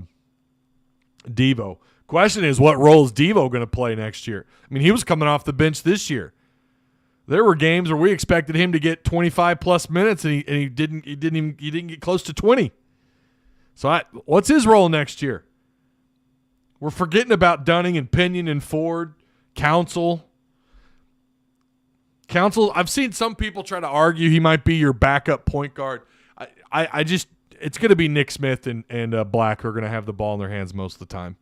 Devo. Question is, what role is Devo going to play next year? I mean, he was coming off the bench this year. There were games where we expected him to get 25 plus minutes, and he didn't get close to 20. So what's his role next year? We're forgetting about Dunning and Pinion and Ford, Council. I've seen some people try to argue he might be your backup point guard. I just, it's going to be Nick Smith and Black who are going to have the ball in their hands most of the time.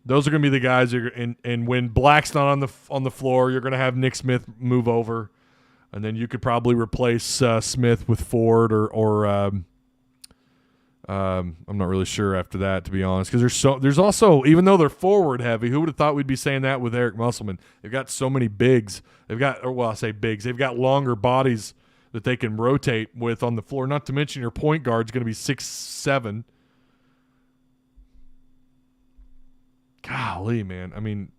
Those are going to be the guys. And when Black's not on the floor, you're going to have Nick Smith move over, and then you could probably replace Smith with Ford or I'm not really sure after that, to be honest, because there's also, even though they're forward heavy, who would have thought we'd be saying that with Eric Musselman? They've got so many bigs. They've got longer bodies that they can rotate with on the floor. Not to mention your point guard's going to be 6'7". Golly, man. I mean,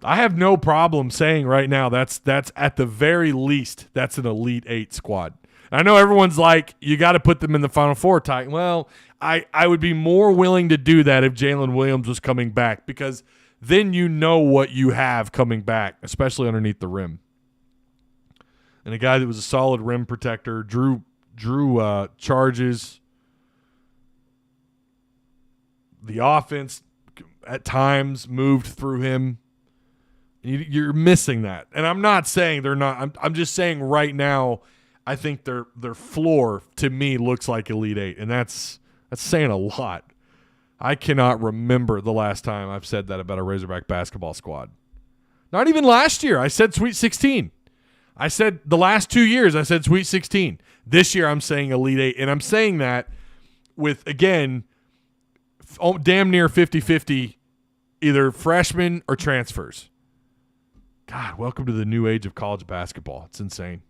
I have no problem saying right now that's at the very least that's an Elite 8 squad. I know everyone's like, you got to put them in the Final Four tight. Well, I would be more willing to do that if Jalen Williams was coming back, because then you know what you have coming back, especially underneath the rim. And a guy that was a solid rim protector, drew charges. The offense at times moved through him. You're missing that. And I'm not saying they're not. I'm just saying right now, I think their floor, to me, looks like Elite 8. And that's saying a lot. I cannot remember the last time I've said that about a Razorback basketball squad. Not even last year. I said Sweet 16. I said the last 2 years, I said Sweet 16. This year, I'm saying Elite 8. And I'm saying that with, again, damn near 50-50, either freshmen or transfers. God, welcome to the new age of college basketball. It's insane.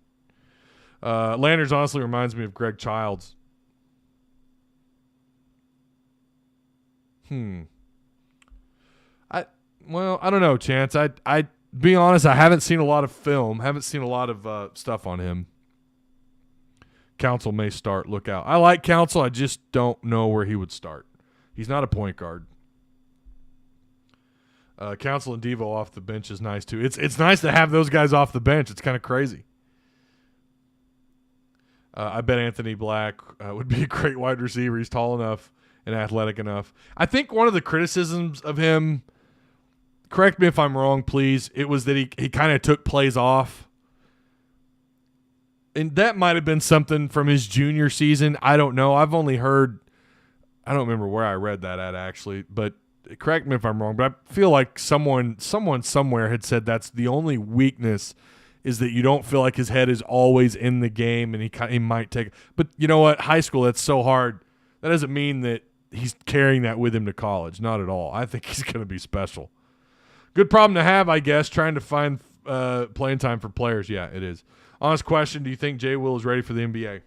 Landers honestly reminds me of Greg Childs. I don't know, Chance. I be honest, I haven't seen a lot of film, haven't seen a lot of stuff on him. Council may start. Look out. I like Council. I just don't know where he would start. He's not a point guard. Council and Devo off the bench is nice too. It's nice to have those guys off the bench. It's kind of crazy. I bet Anthony Black would be a great wide receiver. He's tall enough and athletic enough. I think one of the criticisms of him, correct me if I'm wrong, please, it was that he kind of took plays off. And that might have been something from his junior season. I don't know. I've only heard, I don't remember where I read that at actually, but correct me if I'm wrong, but I feel like someone somewhere had said that's the only weakness is that you don't feel like his head is always in the game, and he might take – but you know what? High school, that's so hard. That doesn't mean that he's carrying that with him to college. Not at all. I think he's going to be special. Good problem to have, I guess, trying to find playing time for players. Yeah, it is. Honest question, do you think Jay Will is ready for the NBA?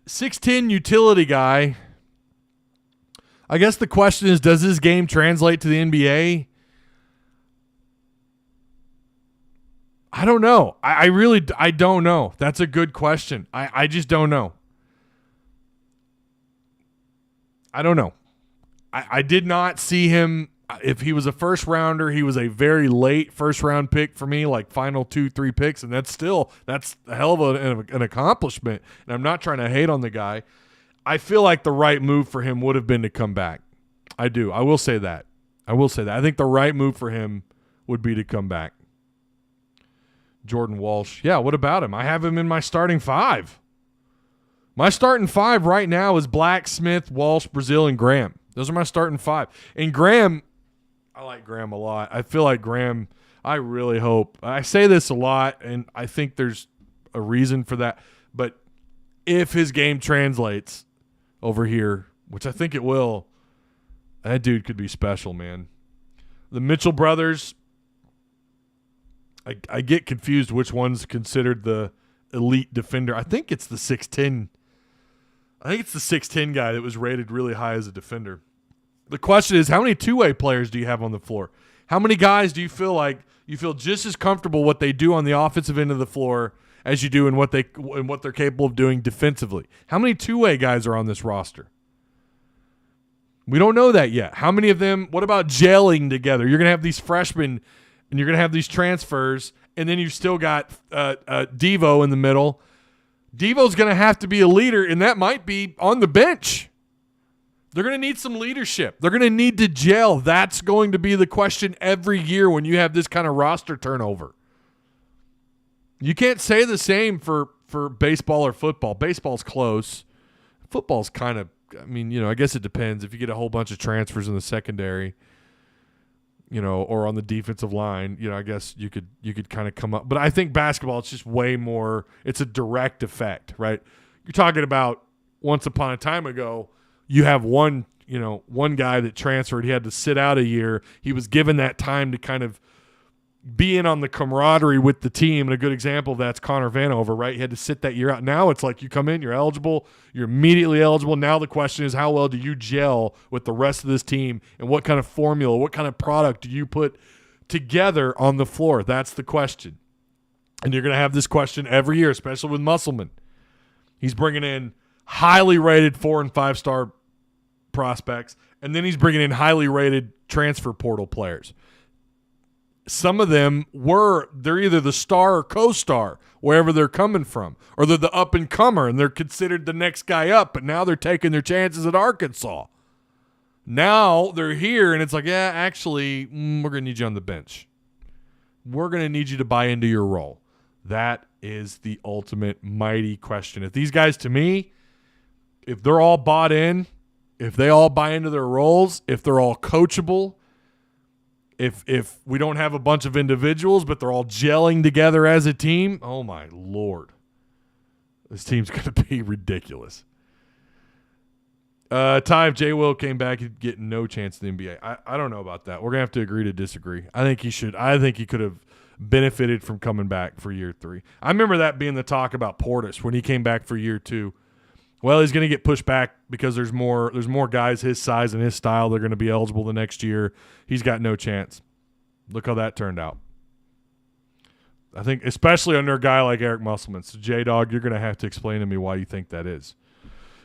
6'10" utility guy. I guess the question is, does his game translate to the NBA? I don't know. I really don't know. That's a good question. I just don't know. I don't know. I did not see him. If he was a first rounder, he was a very late first round pick for me, like final 2-3 picks. And that's a hell of an accomplishment. And I'm not trying to hate on the guy. I feel like the right move for him would have been to come back. I do. I will say that. I think the right move for him would be to come back. Jordan Walsh. Yeah, what about him? I have him in my starting 5. My starting 5 right now is Black, Smith, Walsh, Brazil, and Graham. Those are my starting 5. And Graham, I like Graham a lot. I feel like Graham, I really hope. I say this a lot, and I think there's a reason for that. But if his game translates over here, which I think it will, that dude could be special, man. The Mitchell brothers, I get confused which one's considered the elite defender. I think it's the 6'10". I think it's the 6'10" guy that was rated really high as a defender. The question is, how many two-way players do you have on the floor? How many guys do you feel like you feel just as comfortable what they do on the offensive end of the floor as you do in what they're capable of doing defensively? How many two-way guys are on this roster? We don't know that yet. How many of them, what about gelling together? You're going to have these freshmen and you're going to have these transfers, and then you've still got Devo in the middle. Devo's going to have to be a leader, and that might be on the bench. They're going to need some leadership. They're going to need to gel. That's going to be the question every year when you have this kind of roster turnover. You can't say the same for baseball or football. Baseball's close. Football's kind of, I guess it depends. If you get a whole bunch of transfers in the secondary, or on the defensive line, I guess you could kind of come up. But I think basketball, it's just way more, it's a direct effect, right? You're talking about once upon a time ago, you have one guy that transferred. He had to sit out a year. He was given that time to kind of be in on the camaraderie with the team. And a good example of that's Connor Vanover, right? He had to sit that year out. Now it's like you come in, you're eligible, you're immediately eligible. Now the question is, how well do you gel with the rest of this team, and what kind of formula, what kind of product do you put together on the floor? That's the question. And you're going to have this question every year, especially with Musselman. He's bringing in highly rated 4- and 5-star prospects, and then he's bringing in highly rated transfer portal players. Some of them they're either the star or co-star, wherever they're coming from, or they're the up-and-comer, and they're considered the next guy up, but now they're taking their chances at Arkansas. Now they're here, and it's like, yeah, actually, we're going to need you on the bench. We're going to need you to buy into your role. That is the ultimate mighty question. If these guys, to me, if they're all bought in, if they all buy into their roles, if they're all coachable, if we don't have a bunch of individuals, but they're all gelling together as a team, oh my Lord. This team's going to be ridiculous. Ty, if J. Will came back, he'd get no chance in the NBA. I don't know about that. We're going to have to agree to disagree. I think he should. I think he could have benefited from coming back for year 3. I remember that being the talk about Portis when he came back for year 2. Well, he's going to get pushed back because there's more guys his size and his style that are going to be eligible the next year. He's got no chance. Look how that turned out. I think especially under a guy like Eric Musselman. So, J-Dog, you're going to have to explain to me why you think that is.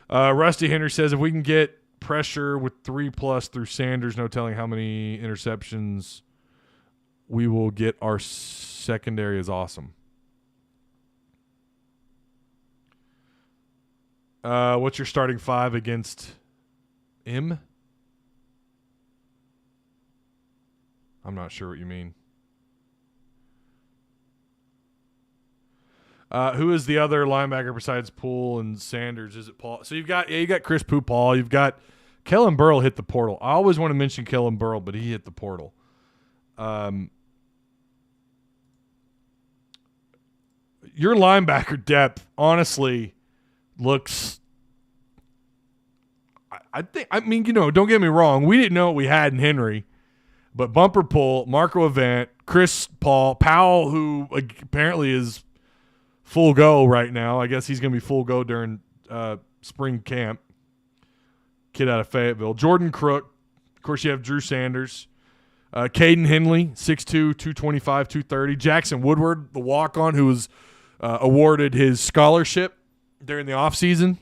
Rusty Henry says, if we can get pressure with 3+ through Sanders, no telling how many interceptions we will get. Our secondary is awesome. What's your starting 5 against M? I'm not sure what you mean. Who is the other linebacker besides Poole and Sanders? Is it Paul? So you got Chris Paul. You've got Kellen Burrell hit the portal. I always want to mention Kellen Burrell, but he hit the portal. Your linebacker depth, honestly, looks. Don't get me wrong. We didn't know what we had in Henry, but Bumper Poole, Marco Avant, Chris Powell, who apparently is full go right now. I guess he's going to be full go during spring camp. Kid out of Fayetteville. Jordan Crook. Of course, you have Drew Sanders. Caden Henley, 6'2", 225, 230. Jackson Woodward, the walk-on, who was awarded his scholarship during the offseason.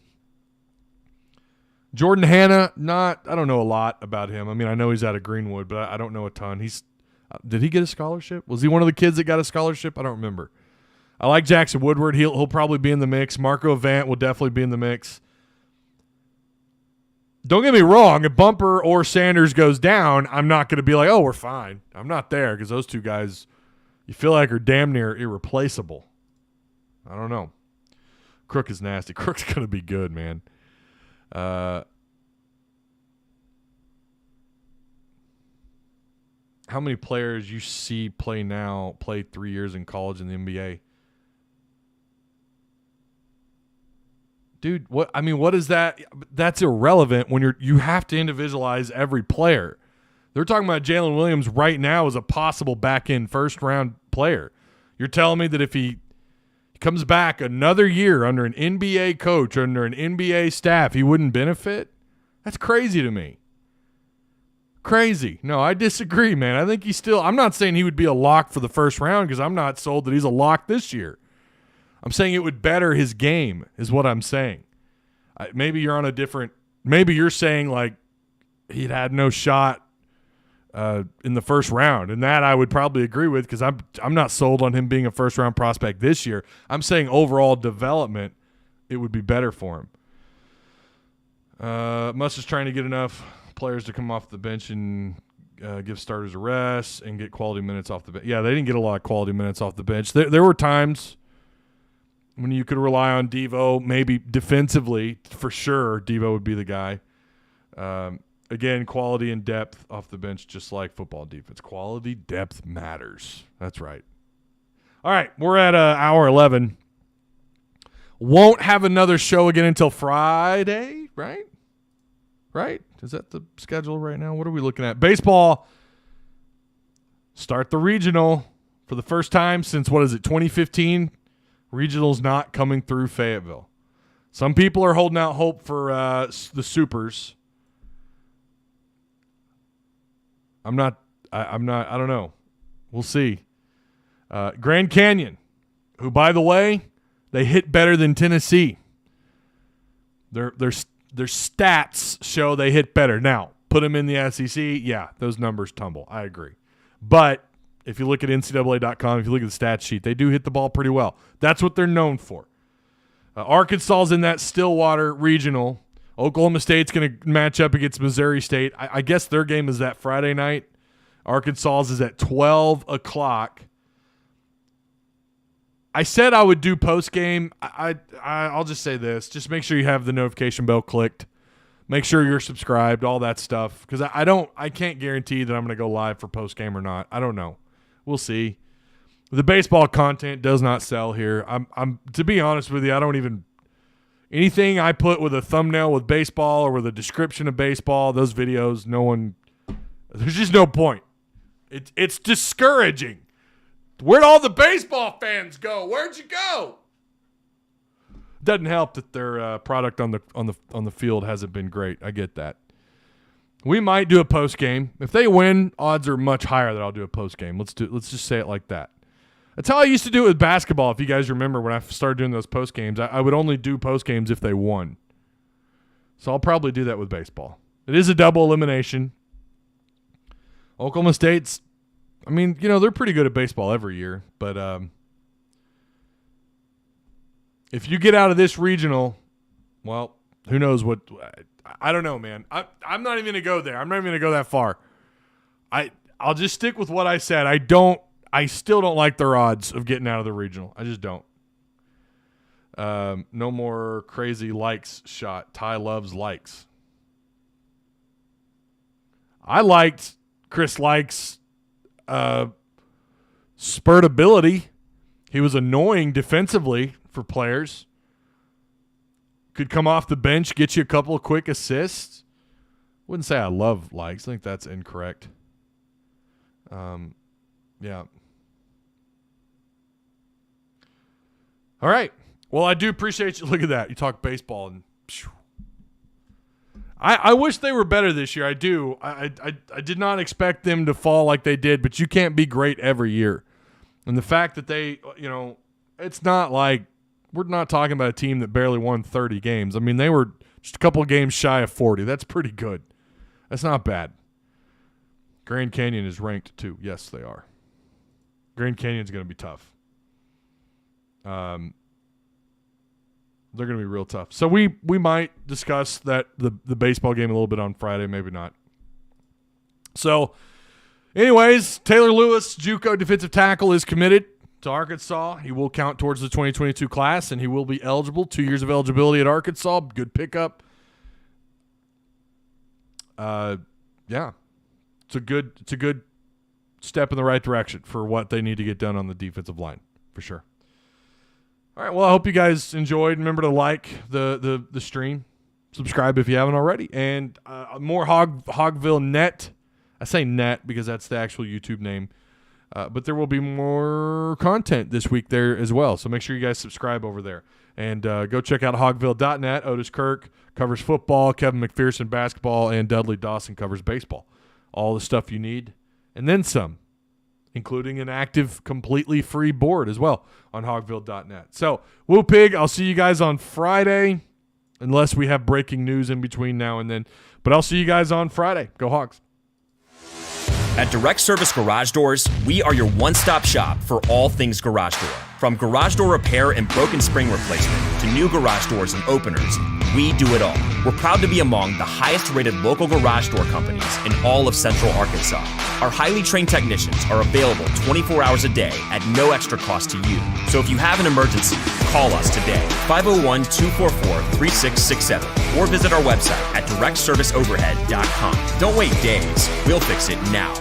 Jordan Hanna, I don't know a lot about him. I mean, I know he's out of Greenwood, but I don't know a ton. Did he get a scholarship? Was he one of the kids that got a scholarship? I don't remember. I like Jackson Woodward. He'll probably be in the mix. Marco Avant will definitely be in the mix. Don't get me wrong. If Bumper or Sanders goes down, I'm not going to be like, oh, we're fine. I'm not there because those two guys, you feel like, are damn near irreplaceable. I don't know. Crook is nasty. Crook's going to be good, man. How many players you see play now play 3 years in college in the NBA? Dude, what is that? That's irrelevant when you have to individualize every player. They're talking about Jalen Williams right now as a possible back-end first-round player. You're telling me that if he comes back another year under an NBA coach, under an NBA staff, he wouldn't benefit? That's crazy to me. Crazy. No, I disagree, man. I think I'm not saying he would be a lock for the first round because I'm not sold that he's a lock this year. I'm saying it would better his game is what I'm saying. Maybe you're on a different – maybe you're saying like he'd had no shot in the first round, and that I would probably agree with because I'm not sold on him being a first-round prospect this year. I'm saying overall development, it would be better for him. Muss is trying to get enough players to come off the bench and give starters a rest and get quality minutes off the bench. Yeah, they didn't get a lot of quality minutes off the bench. There were times – when you could rely on Devo, maybe defensively, for sure, Devo would be the guy. Again, quality and depth off the bench, just like football defense. Quality, depth matters. That's right. All right, we're at hour 11. Won't have another show again until Friday, right? Right? Is that the schedule right now? What are we looking at? Baseball, start the regional for the first time since, 2015? Regional's not coming through Fayetteville. Some people are holding out hope for the Supers. I don't know. We'll see. Grand Canyon, who, by the way, they hit better than Tennessee. Their stats show they hit better. Now, put them in the SEC, yeah, those numbers tumble. I agree. But if you look at NCAA.com, if you look at the stat sheet, they do hit the ball pretty well. That's what they're known for. Arkansas's in that Stillwater regional. Oklahoma State's going to match up against Missouri State. I guess their game is that Friday night. Arkansas's is at 12 o'clock. I said I would do post-game. I'll just say this. Just make sure you have the notification bell clicked. Make sure you're subscribed, all that stuff. Because I can't guarantee that I'm going to go live for post-game or not. I don't know. We'll see. The baseball content does not sell here. I'm to be honest with you, I don't even anything I put with a thumbnail with baseball or with a description of baseball, those videos, there's just no point. It's discouraging. Where'd all the baseball fans go? Where'd you go? Doesn't help that their product on the field hasn't been great. I get that. We might do a post game. If they win, odds are much higher that I'll do a post game. Let's just say it like that. That's how I used to do it with basketball. If you guys remember when I started doing those post games, I would only do post games if they won. So I'll probably do that with baseball. It is a double elimination. Oklahoma State's, they're pretty good at baseball every year, but if you get out of this regional, well, who knows what – I don't know, man. I'm not even going to go there. I'm not even going to go that far. I'll just stick with what I said. I still don't like their odds of getting out of the regional. I just don't. No more crazy likes shot. Ty loves likes. I liked Chris Likes' spurt ability. He was annoying defensively for players. Could come off the bench, get you a couple of quick assists. Wouldn't say I love Likes. I think that's incorrect. Yeah. All right. Well, I do appreciate you. Look at that. You talk baseball and phew. I wish they were better this year. I do. I did not expect them to fall like they did, but you can't be great every year. And the fact that they, it's not like we're not talking about a team that barely won 30 games. They were just a couple of games shy of 40. That's pretty good. That's not bad. Grand Canyon is ranked too. Yes, they are. Grand Canyon's going to be tough. They're going to be real tough. So we might discuss that the baseball game a little bit on Friday, maybe not. So, anyways, Taylor Lewis, Juco defensive tackle, is committed to Arkansas. He will count towards the 2022 class, and he will be eligible. 2 years of eligibility at Arkansas. Good pickup. Yeah, it's a good step in the right direction for what they need to get done on the defensive line, for sure. All right, well, I hope you guys enjoyed. Remember to like the stream, subscribe if you haven't already, and more Hogville Net. I say net because that's the actual YouTube name, but there will be more content this week there as well. So make sure you guys subscribe over there. And go check out hogville.net. Otis Kirk covers football, Kevin McPherson basketball, and Dudley Dawson covers baseball. All the stuff you need, and then some, including an active, completely free board as well on hogville.net. So, Woo Pig, I'll see you guys on Friday, unless we have breaking news in between now and then. But I'll see you guys on Friday. Go Hogs. At Direct Service Garage Doors, we are your one-stop shop for all things garage door. From garage door repair and broken spring replacement to new garage doors and openers, we do it all. We're proud to be among the highest-rated local garage door companies in all of Central Arkansas. Our highly trained technicians are available 24 hours a day at no extra cost to you. So if you have an emergency, call us today, 501-244-3667, or visit our website at directserviceoverhead.com. Don't wait days. We'll fix it now.